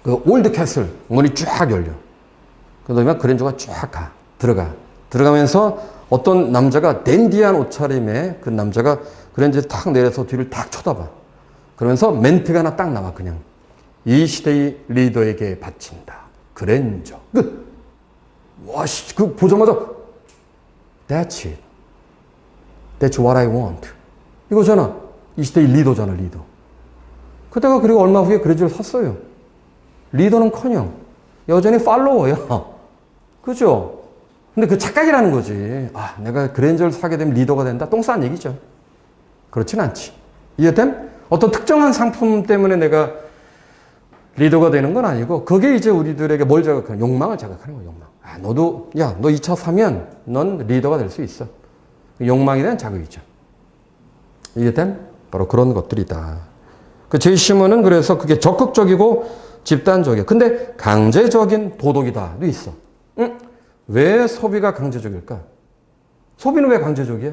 그 올드캐슬 문이 쫙 열려. 그러면 그랜저가 쫙 들어가면서 어떤 남자가 댄디한 옷차림에 그 남자가 그랜저에 탁 내려서 뒤를 탁 쳐다봐. 그러면서 멘트가 하나 딱 나와 그냥. 이 시대의 리더에게 바친다. 그랜저. 끝. 와, 그 보자마자 That's it. That's what I want. 이거잖아. 이 시대의 리더잖아, 리더. 그때가 그리고 얼마 후에 그랜저를 샀어요. 리더는커녕 여전히 팔로워야. 그죠? 근데 그 착각이라는 거지. 내가 그랜저를 사게 되면 리더가 된다? 똥 싼 얘기죠. 그렇진 않지. 이해됨? 어떤 특정한 상품 때문에 내가 리더가 되는 건 아니고 그게 이제 우리들에게 뭘 자극하는 욕망을 자극하는 거야. 욕망. 너 이 차 사면 넌 리더가 될 수 있어. 욕망에 대한 자극이죠. 이해됨? 바로 그런 것들이다. 그 제이시문은 그래서 그게 적극적이고 집단적이야. 근데 강제적인 도덕이다도 있어. 왜 소비가 강제적일까? 소비는 왜 강제적이야?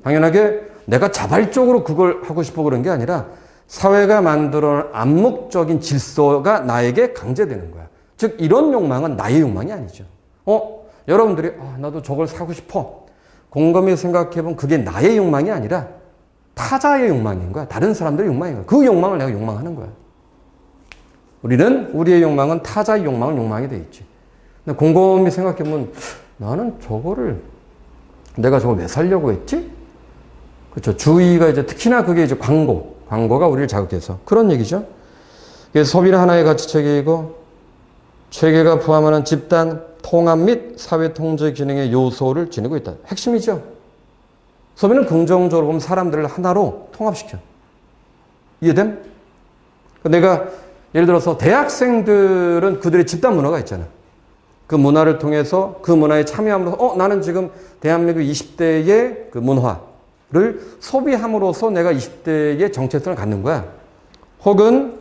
당연하게 내가 자발적으로 그걸 하고 싶어 그런 게 아니라 사회가 만들어놓은 암묵적인 질서가 나에게 강제되는 거야. 즉 이런 욕망은 나의 욕망이 아니죠. 여러분들이 나도 저걸 사고 싶어. 곰곰이 생각해보면 그게 나의 욕망이 아니라 타자의 욕망인 거야. 다른 사람들의 욕망인 거야. 그 욕망을 내가 욕망하는 거야. 우리의 욕망은 타자의 욕망을 욕망이 돼 있지. 근데 곰곰이 생각해보면 나는 내가 저걸 왜 살려고 했지? 그렇죠. 주의가 이제 특히나 그게 이제 광고가 우리를 자극해서 그런 얘기죠. 그래서 소비는 하나의 가치 체계이고 체계가 포함하는 집단 통합 및 사회 통제 기능의 요소를 지니고 있다. 핵심이죠. 소비는 긍정적으로 보면 사람들을 하나로 통합시켜. 이해됨? 내가 예를 들어서 대학생들은 그들의 집단 문화가 있잖아. 그 문화를 통해서 그 문화에 참여함으로써 나는 지금 대한민국 20대의 그 문화를 소비함으로써 내가 20대의 정체성을 갖는 거야. 혹은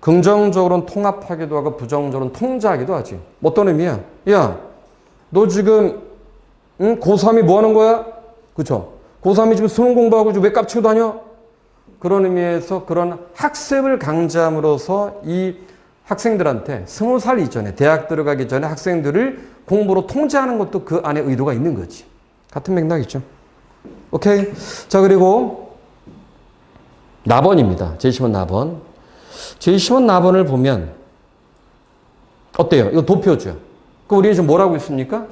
긍정적으로는 통합하기도 하고 부정적으로는 통제하기도 하지. 어떤 의미야? 야, 너 지금 고3이 뭐 하는 거야? 그쵸? 고3이 지금 수능 공부하고 왜 깝치고 다녀? 그런 의미에서 그런 학습을 강제함으로써 이 학생들한테 20살 이전에 대학 들어가기 전에 학생들을 공부로 통제하는 것도 그 안에 의도가 있는 거지. 같은 맥락이죠. 오케이. 자, 그리고 나번입니다. 제시몬 나번. 제시몬 나번을 보면 어때요? 이거 도표죠. 그럼 우리는 지금 뭐라고 있습니까?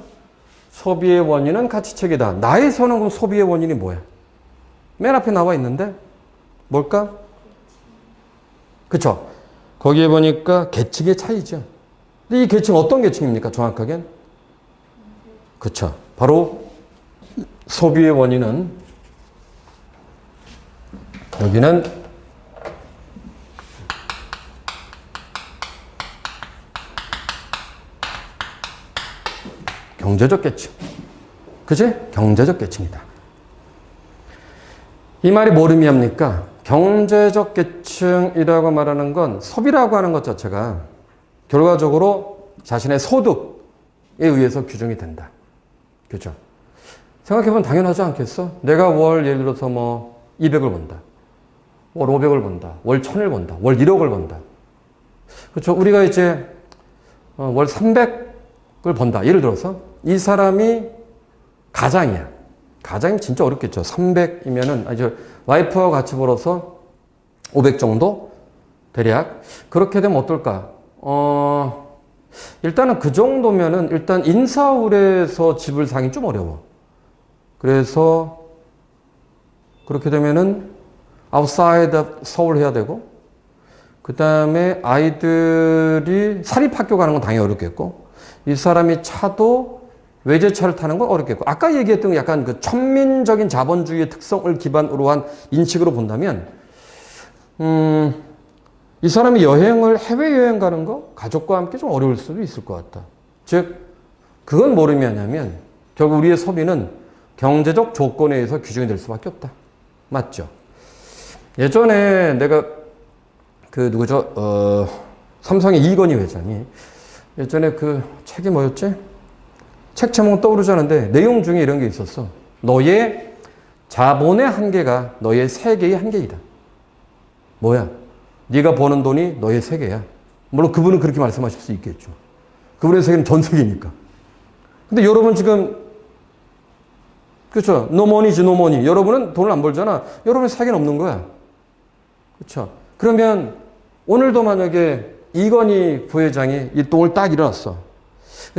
소비의 원인은 가치체계다. 나에서는 그럼 소비의 원인이 뭐야? 맨 앞에 나와 있는데 뭘까? 그쵸? 거기에 보니까 계층의 차이죠. 근데 이 계층 어떤 계층입니까? 정확하게는? 그쵸. 바로 소비의 원인은 여기는 경제적 계층. 그치? 경제적 계층이다. 이 말이 뭘 의미합니까? 경제적 계층이라고 말하는 건 소비라고 하는 것 자체가 결과적으로 자신의 소득에 의해서 규정이 된다. 그죠? 생각해보면 당연하지 않겠어? 내가 월 예를 들어서 200을 번다. 월 500을 번다. 월 1000을 번다. 월 1억을 번다. 그렇죠? 우리가 이제 월 300을 번다. 예를 들어서 이 사람이 가장이야. 가장이 진짜 어렵겠죠. 300이면은 와이프와 같이 벌어서 500 정도 대략. 그렇게 되면 어떨까? 일단은 그 정도면은 일단 인사울에서 집을 사기 좀 어려워. 그래서 그렇게 되면은 outside of 서울 해야 되고, 그 다음에 아이들이 사립학교 가는 건 당연히 어렵겠고, 이 사람이 차도 외제차를 타는 건 어렵겠고, 아까 얘기했던 약간 그 천민적인 자본주의의 특성을 기반으로 한 인식으로 본다면, 이 사람이 해외여행 가는 거 가족과 함께 좀 어려울 수도 있을 것 같다. 즉, 그건 뭘 의미하냐면, 결국 우리의 소비는 경제적 조건에 의해서 규정이 될 수밖에 없다. 맞죠? 예전에 내가 삼성의 이건희 회장이 예전에 그 책이 뭐였지? 책 제목은 떠오르지 않는데 내용 중에 이런 게 있었어. 너의 자본의 한계가 너의 세계의 한계이다. 뭐야? 네가 버는 돈이 너의 세계야. 물론 그분은 그렇게 말씀하실 수 있겠죠. 그분의 세계는 전 세계니까. 근데 여러분 지금 그렇죠? 노머니지 노머니. 여러분은 돈을 안 벌잖아. 여러분의 세계는 없는 거야. 그렇죠? 그러면 오늘도 만약에 이건희 부회장이 이 똥을 딱 일어났어.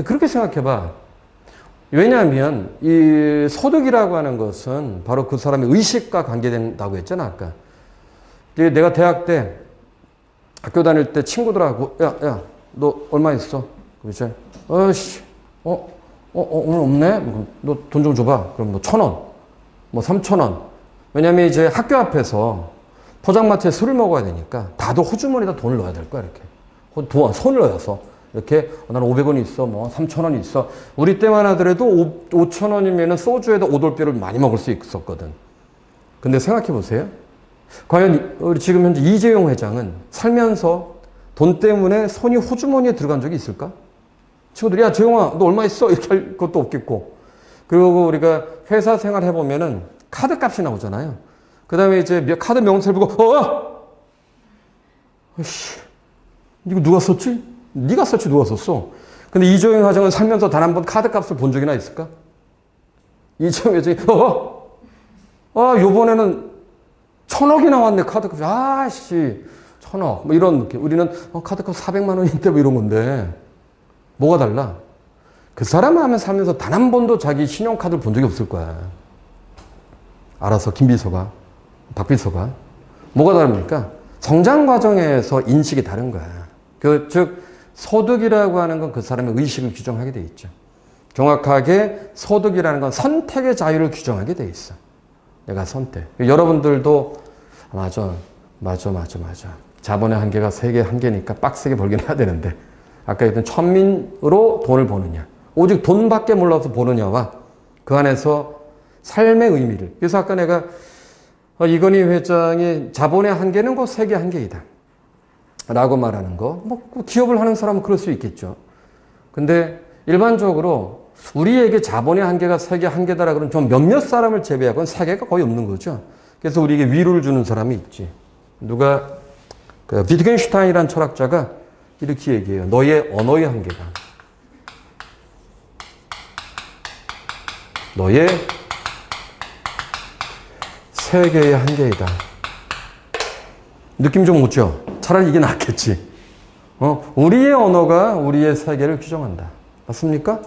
그렇게 생각해봐. 왜냐하면 이 소득이라고 하는 것은 바로 그 사람의 의식과 관계된다고 했잖아 아까. 내가 대학 때 학교 다닐 때 친구들하고 야 너 얼마 있어? 그렇지? 오늘 없네? 너 돈 좀 줘봐. 그럼 1,000원, 3,000원. 왜냐면 이제 학교 앞에서 포장마차에 술을 먹어야 되니까 다들 호주머니에다 돈을 넣어야 될 거야, 이렇게. 손을 넣어서. 이렇게, 나는 500원이 있어, 3,000원이 있어. 우리 때만 하더라도 5,000원이면 소주에다 오돌뼈를 많이 먹을 수 있었거든. 근데 생각해 보세요. 과연 우리 지금 현재 이재용 회장은 살면서 돈 때문에 손이 호주머니에 들어간 적이 있을까? 친구들이, 야, 재용아, 너 얼마 있어? 이렇게 할 것도 없겠고. 그리고 우리가 회사 생활 해보면은 카드 값이 나오잖아요. 그 다음에 이제 카드 명세를 보고, 이거 누가 썼지? 네가 썼지, 누가 썼어? 근데 이조영 화정은 살면서 단 한 번 카드 값을 본 적이나 있을까? 이조영 화정이, 요번에는 1,000억이 나왔네, 카드 값이. 아씨, 1,000억. 뭐 이런 느낌. 우리는, 카드 값 400만 원인데 뭐 이런 건데. 뭐가 달라? 그 사람 하면 살면서 단 한 번도 자기 신용카드를 본 적이 없을 거야. 알아서 김비서가, 박비서가. 뭐가 다릅니까? 성장 과정에서 인식이 다른 거야. 즉, 소득이라고 하는 건 그 사람의 의식을 규정하게 돼 있죠. 정확하게 소득이라는 건 선택의 자유를 규정하게 돼 있어. 내가 선택. 여러분들도, 맞아. 자본의 한계가 세계 한계니까 빡세게 벌긴 해야 되는데, 아까 얘기했던 천민으로 돈을 버느냐, 오직 돈밖에 몰라서 버느냐와 그 안에서 삶의 의미를. 그래서 아까 내가 이건희 회장이 자본의 한계는 그 세계 한계이다 라고 말하는 거, 뭐 기업을 하는 사람은 그럴 수 있겠죠. 근데 일반적으로 우리에게 자본의 한계가 세계 한계다라 그러면 좀 몇몇 사람을 제외하고는 세계가 거의 없는 거죠. 그래서 우리에게 위로를 주는 사람이 있지. 누가 비트겐슈타인이라는 철학자가 이렇게 얘기해요. 너의 언어의 한계가 너의 세계의 한계이다. 느낌 좀 오죠? 차라리 이게 낫겠지. 우리의 언어가 우리의 세계를 규정한다. 맞습니까?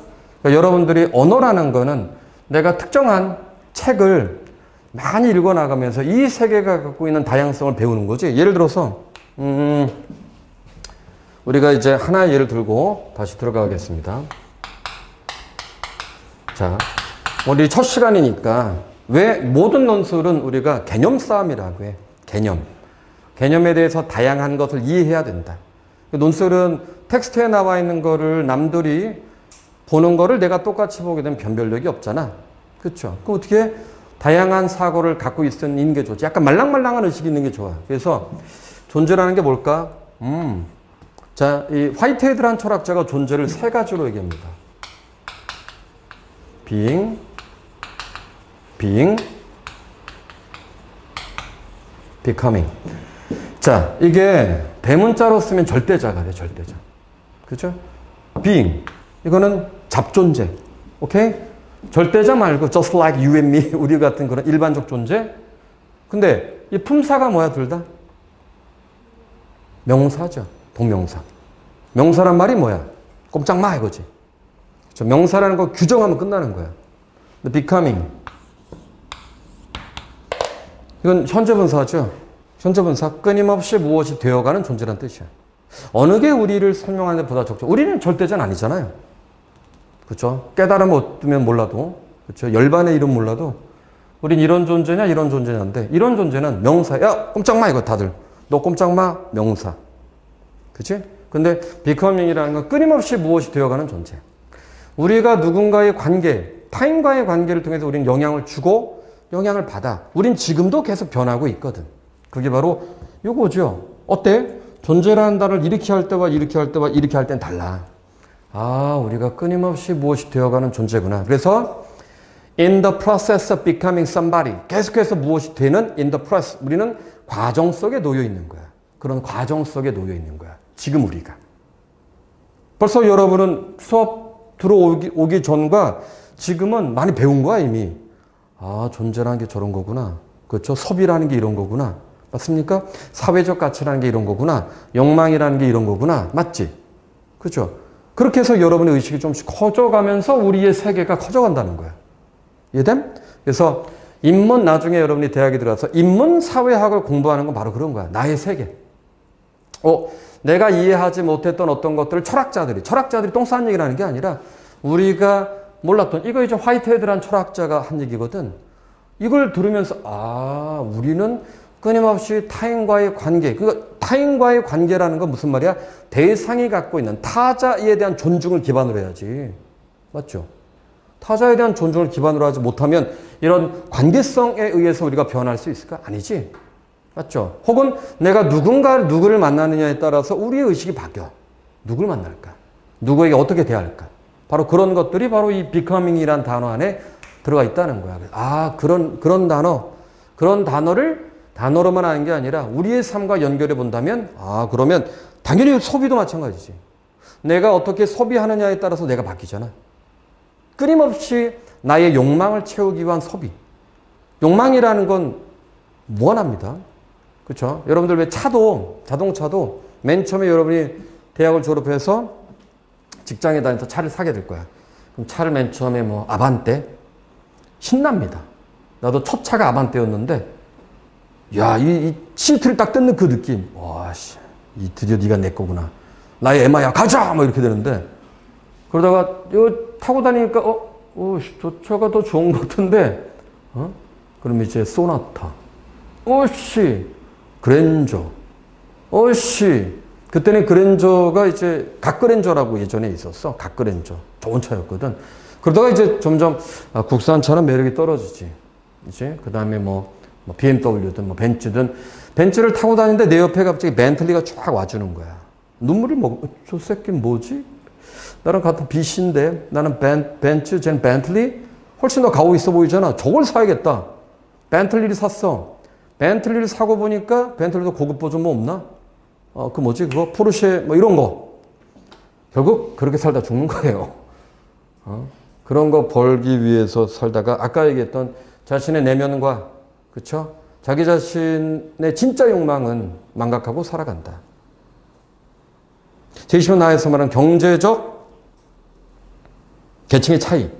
그러니까 여러분들이 언어라는 거는 내가 특정한 책을 많이 읽어나가면서 이 세계가 갖고 있는 다양성을 배우는 거지. 예를 들어서 우리가 이제 하나의 예를 들고 다시 들어가겠습니다. 자, 우리 첫 시간이니까 왜 모든 논술은 우리가 개념 싸움이라고 해. 개념에 대해서 다양한 것을 이해해야 된다. 논술은 텍스트에 나와 있는 거를 남들이 보는 거를 내가 똑같이 보게 되면 변별력이 없잖아. 그렇죠? 그럼 어떻게 다양한 사고를 갖고 있는 게 좋지. 약간 말랑말랑한 의식이 있는 게 좋아. 그래서 존재라는 게 뭘까? 자, 이 화이트헤드라는 철학자가 존재를 세 가지로 얘기합니다. being, becoming. 자, 이게 대문자로 쓰면 절대자가 돼, 절대자. 그죠? being. 이거는 잡존재. 오케이? 절대자 말고 just like you and me, 우리 같은 그런 일반적 존재. 근데 이 품사가 뭐야, 둘 다? 명사죠. 동명사. 명사란 말이 뭐야? 꼼짝 마 이거지. 그렇죠? 명사라는 거 규정하면 끝나는 거야. 근데 becoming. 이건 현재분사죠. 현재분사. 끊임없이 무엇이 되어가는 존재란 뜻이야. 어느 게 우리를 설명하는 데 보다 적죠. 우리는 절대자는 아니잖아요. 그렇죠? 깨달음 얻으면 몰라도, 그렇죠? 열반의 이름 몰라도, 우린 이런 존재냐, 이런 존재냐인데, 이런 존재는 명사. 야, 꼼짝 마, 이거 다들. 너 꼼짝 마, 명사. 그치? 근데, becoming이라는 건 끊임없이 무엇이 되어가는 존재. 우리가 누군가의 관계, 타인과의 관계를 통해서 우리는 영향을 주고, 영향을 받아. 우린 지금도 계속 변하고 있거든. 그게 바로 요거죠. 어때? 존재라는 단어를 이렇게 할 때와 이렇게 할 때와 이렇게 할 땐 달라. 아, 우리가 끊임없이 무엇이 되어가는 존재구나. 그래서 in the process of becoming somebody. 계속해서 무엇이 되는 in the process. 우리는 과정 속에 놓여 있는 거야. 그런 과정 속에 놓여 있는 거야. 지금 우리가. 벌써 여러분은 수업 들어오기 전과 지금은 많이 배운 거야, 이미. 아, 존재라는 게 저런 거구나. 그렇죠? 섭이라는 게 이런 거구나. 맞습니까? 사회적 가치라는 게 이런 거구나. 욕망이라는 게 이런 거구나. 맞지? 그렇죠? 그렇게 해서 여러분의 의식이 좀씩 커져가면서 우리의 세계가 커져간다는 거야. 이해됨? 그래서 인문, 나중에 여러분이 대학에 들어가서 인문사회학을 공부하는 건 바로 그런 거야. 나의 세계. 내가 이해하지 못했던 어떤 것들을 철학자들이 똥 싸는 얘기를 하는 게 아니라 우리가 몰랐던, 이거 이제 화이트헤드라는 철학자가 한 얘기거든. 이걸 들으면서, 아, 우리는 끊임없이 타인과의 관계, 타인과의 관계라는 건 무슨 말이야? 대상이 갖고 있는 타자에 대한 존중을 기반으로 해야지. 맞죠? 타자에 대한 존중을 기반으로 하지 못하면 이런 관계성에 의해서 우리가 변할 수 있을까? 아니지. 맞죠? 혹은 내가 누구를 만나느냐에 따라서 우리의 의식이 바뀌어. 누구를 만날까? 누구에게 어떻게 대할까? 바로 그런 것들이 바로 이 becoming이란 단어 안에 들어가 있다는 거야. 아, 그런 단어, 그런 단어로만 하는 게 아니라 우리의 삶과 연결해 본다면, 아, 그러면 당연히 소비도 마찬가지지. 내가 어떻게 소비하느냐에 따라서 내가 바뀌잖아. 끊임없이 나의 욕망을 채우기 위한 소비. 욕망이라는 건 무한합니다. 그렇죠? 여러분들 왜 차도, 자동차도 맨 처음에 여러분이 대학을 졸업해서 직장에 다니면서 차를 사게 될 거야. 그럼 차를 맨 처음에 뭐 아반떼? 신납니다. 나도 첫 차가 아반떼였는데 야, 이 시트를 딱 뜯는 그 느낌. 와, 씨. 드디어 네가 내 거구나. 나의 에마야, 가자! 막 이렇게 되는데 그러다가 이거 타고 다니니까 저 차가 더 좋은 것 같은데 그럼 이제 소나타. 그랜저. 그때는 그랜저가 이제 각그랜저라고 예전에 있었어. 각그랜저. 좋은 차였거든. 그러다가 이제 점점 국산차는 매력이 떨어지지. 이제 그 다음에 뭐 BMW든 뭐 벤츠든 벤츠를 타고 다니는데 내 옆에 갑자기 벤틀리가 쫙 와주는 거야. 눈물을 저 새끼는 뭐지? 나랑 같은 빛인데 나는 벤츠, 쟤는 벤틀리? 훨씬 더 가오 있어 보이잖아. 저걸 사야겠다. 벤틀리를 샀어. 벤틀리를 사고 보니까 벤틀리도 고급 버전 뭐 없나? 그 뭐지 그거? 포르쉐 뭐 이런 거. 결국 그렇게 살다 죽는 거예요. 그런 거 벌기 위해서 살다가 아까 얘기했던 자신의 내면과 그렇죠? 자기 자신의 진짜 욕망은 망각하고 살아간다. 제20년 나에서 말하는 경제적 계층의 차이라고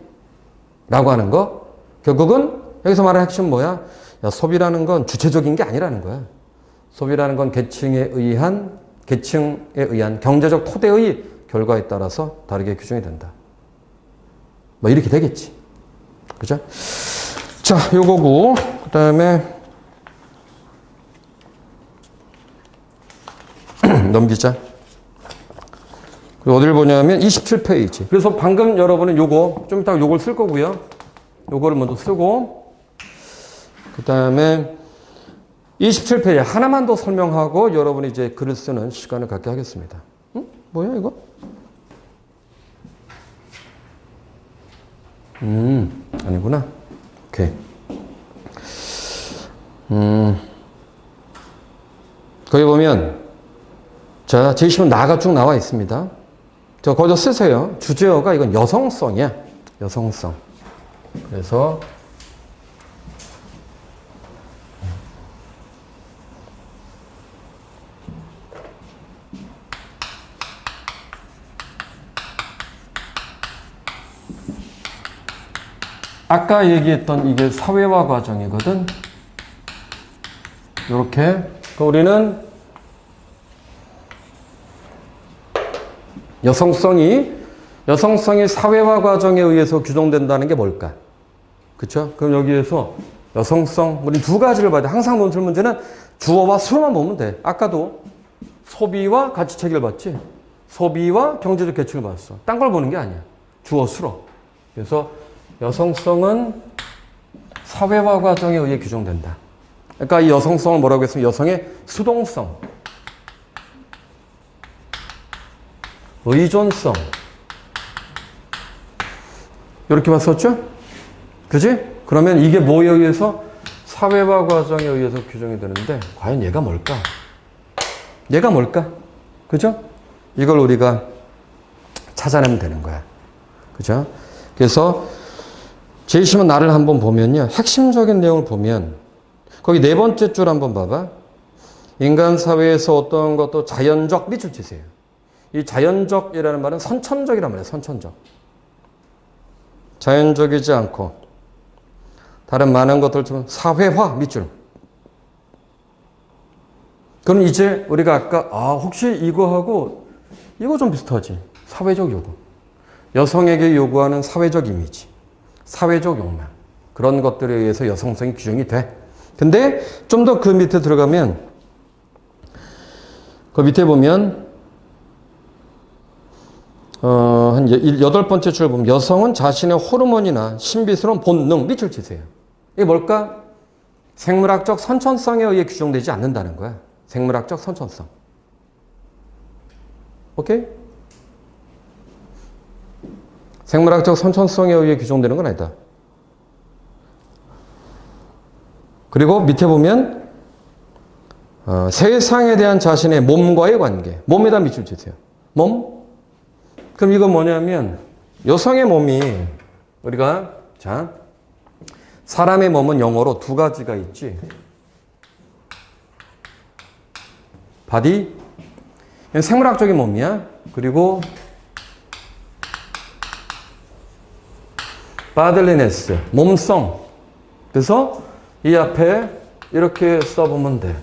하는 거 결국은 여기서 말하는 핵심은 뭐야? 야, 소비라는 건 주체적인 게 아니라는 거야. 소비라는 건 계층에 의한 경제적 토대의 결과에 따라서 다르게 규정이 된다. 뭐 이렇게 되겠지. 그죠? 자, 요거고 그 다음에 넘기자. 어디를 보냐면 27페이지. 그래서 방금 여러분은 요거 좀 이따가 요걸 쓸 거고요. 요거를 먼저 쓰고 그 다음에 27페이지 하나만 더 설명하고 여러분이 이제 글을 쓰는 시간을 갖게 하겠습니다. 뭐야 이거? 아니구나. 오케이. 거기 보면 자, 제20은 나가 쭉 나와 있습니다. 거기서 쓰세요. 주제어가 이건 여성성이야. 여성성. 그래서 아까 얘기했던 이게 사회화 과정이거든. 이렇게 우리는 여성성이 사회화 과정에 의해서 규정된다는 게 뭘까? 그쵸? 그럼 여기에서 여성성, 우리 두 가지를 봐야 돼. 항상 논술 문제는 주어와 수로만 보면 돼. 아까도 소비와 가치체계를 봤지? 소비와 경제적 계층을 봤어. 딴 걸 보는 게 아니야. 주어, 수로. 그래서 여성성은 사회화 과정에 의해 규정된다. 그러니까 이 여성성을 뭐라고 했으면 여성의 수동성, 의존성 이렇게 봤었죠? 그지? 그러면 이게 뭐에 의해서? 사회화 과정에 의해서 규정이 되는데 과연 얘가 뭘까? 얘가 뭘까? 그죠? 이걸 우리가 찾아내면 되는 거야. 그죠? 그래서 제20은 나를 한번 보면요. 핵심적인 내용을 보면 거기 네 번째 줄 한번 봐봐. 인간 사회에서 어떤 것도 자연적 밑줄 치세요. 이 자연적이라는 말은 선천적이란 말이에요. 선천적. 자연적이지 않고 다른 많은 것들처럼 사회화 밑줄. 그럼 이제 우리가 아까 혹시 이거하고 이거 좀 비슷하지. 사회적 요구. 여성에게 요구하는 사회적 이미지. 사회적 욕망. 그런 것들에 의해서 여성성이 규정이 돼. 근데 좀 더 그 밑에 들어가면 그 밑에 보면 한 8번째 줄 보면 여성은 자신의 호르몬이나 신비스러운 본능 밑줄 치세요. 이게 뭘까? 생물학적 선천성에 의해 규정되지 않는다는 거야. 생물학적 선천성. 오케이? 생물학적 선천성에 의해 규정되는 건 아니다. 그리고 밑에 보면 세상에 대한 자신의 몸과의 관계. 몸에다 밑줄 치세요. 몸? 그럼 이건 뭐냐면 여성의 몸이 우리가 자 사람의 몸은 영어로 두 가지가 있지. 바디, 생물학적인 몸이야. 그리고 바들리네스, 몸성. 그래서 이 앞에 이렇게 써보면 돼.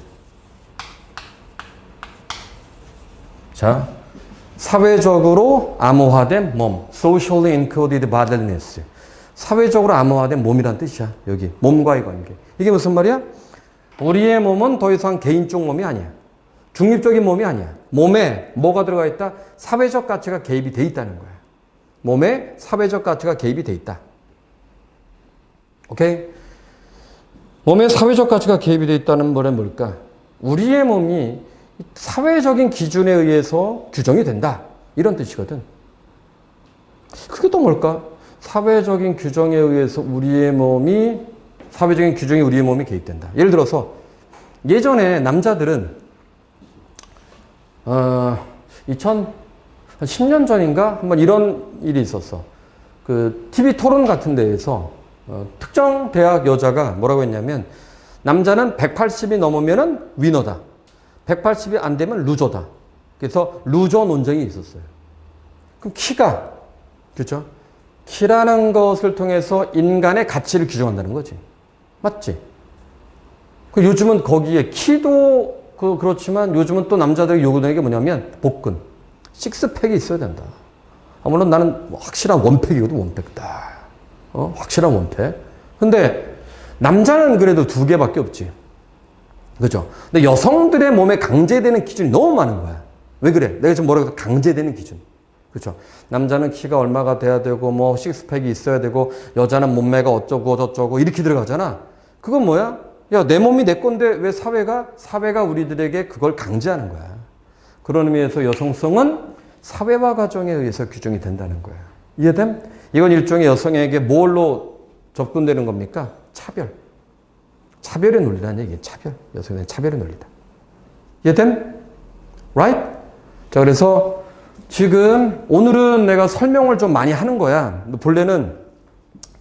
자, 사회적으로 암호화된 몸, socially encoded bodyliness. 사회적으로 암호화된 몸이란 뜻이야. 여기 몸과의 관계. 이게 무슨 말이야? 우리의 몸은 더 이상 개인적 몸이 아니야. 중립적인 몸이 아니야. 몸에 뭐가 들어가 있다? 사회적 가치가 개입이 돼 있다는 거야. 몸에 사회적 가치가 개입이 돼 있다. 오케이? 몸에 사회적 가치가 개입이 돼 있다는 말은 뭘까? 우리의 몸이 사회적인 기준에 의해서 규정이 된다. 이런 뜻이거든. 그게 또 뭘까? 사회적인 규정에 의해서 사회적인 규정에 우리의 몸이 개입된다. 예를 들어서 예전에 남자들은 2010년 전인가 한번 이런 일이 있었어. 그 TV 토론 같은 데에서 특정 대학 여자가 뭐라고 했냐면 남자는 180이 넘으면은 위너다. 180이 안 되면 루저다. 그래서 루저 논쟁이 있었어요. 그럼 키가 그렇죠? 키라는 것을 통해서 인간의 가치를 규정한다는 거지. 맞지? 요즘은 거기에 키도 그렇지만 요즘은 또 남자들이 요구되는 게 뭐냐면 복근. 식스팩이 있어야 된다. 물론 나는 확실한 원팩이거든, 원팩. 딱. 확실한 원팩. 근데 남자는 그래도 2개밖에 없지. 그죠? 근데 여성들의 몸에 강제되는 기준이 너무 많은 거야. 왜 그래? 내가 지금 뭐라고 해서 강제되는 기준. 그렇죠. 남자는 키가 얼마가 돼야 되고 뭐 식스팩이 있어야 되고 여자는 몸매가 어쩌고 저쩌고 이렇게 들어가잖아. 그건 뭐야? 야, 내 몸이 내 건데 왜 사회가 우리들에게 그걸 강제하는 거야. 그런 의미에서 여성성은 사회화 과정에 의해서 규정이 된다는 거야. 이해됨? 이건 일종의 여성에게 뭘로 접근되는 겁니까? 차별. 차별의 논리라는 얘기예요. 차별. 여성의 차별의 논리다. 이해됨? Right? 자, 그래서 지금 오늘은 내가 설명을 좀 많이 하는 거야. 본래는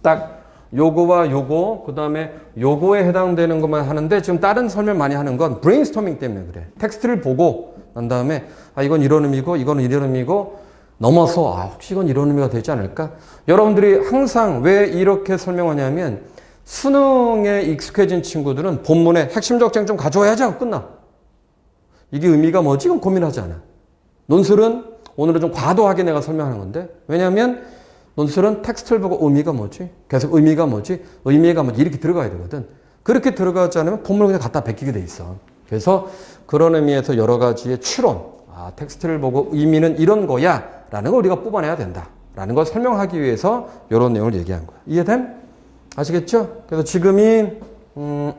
딱 요거와 요거, 그 다음에 요거에 해당되는 것만 하는데 지금 다른 설명 많이 하는 건 브레인스토밍 때문에 그래. 텍스트를 보고 난 다음에 이건 이런 의미고 이거는 이런 의미고 넘어서 혹시 이건 이런 의미가 되지 않을까? 여러분들이 항상 왜 이렇게 설명하냐면 수능에 익숙해진 친구들은 본문에 핵심적 쟁점 가져와야지 하고 끝나. 이게 의미가 뭐지? 그럼 고민하지 않아. 논술은 오늘은 좀 과도하게 내가 설명하는 건데 왜냐하면 논술은 텍스트를 보고 의미가 뭐지? 계속 의미가 뭐지? 의미가 뭐지? 이렇게 들어가야 되거든. 그렇게 들어가지 않으면 본문을 그냥 갖다 베끼게 돼 있어. 그래서 그런 의미에서 여러 가지의 추론, 텍스트를 보고 의미는 이런 거야 라는 걸 우리가 뽑아내야 된다 라는 걸 설명하기 위해서 이런 내용을 얘기한 거야. 이해됨? 아시겠죠? 그래서 지금이 한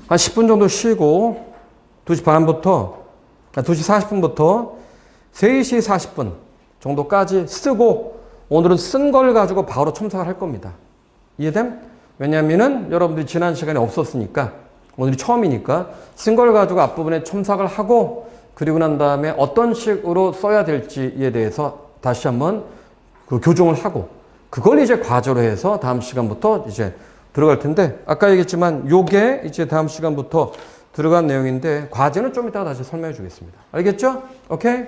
10분 정도 쉬고 2시 반부터 2시 40분부터 3시 40분 정도까지 쓰고 오늘은 쓴 걸 가지고 바로 첨삭을 할 겁니다. 이해됨? 왜냐하면은 여러분들이 지난 시간에 없었으니까 오늘이 처음이니까 쓴 걸 가지고 앞부분에 첨삭을 하고 그리고 난 다음에 어떤 식으로 써야 될지에 대해서 다시 한번 그 교정을 하고 그걸 이제 과제로 해서 다음 시간부터 이제 들어갈 텐데 아까 얘기했지만 요게 이제 다음 시간부터 들어간 내용인데 과제는 좀 이따가 다시 설명해 주겠습니다. 알겠죠? 오케이?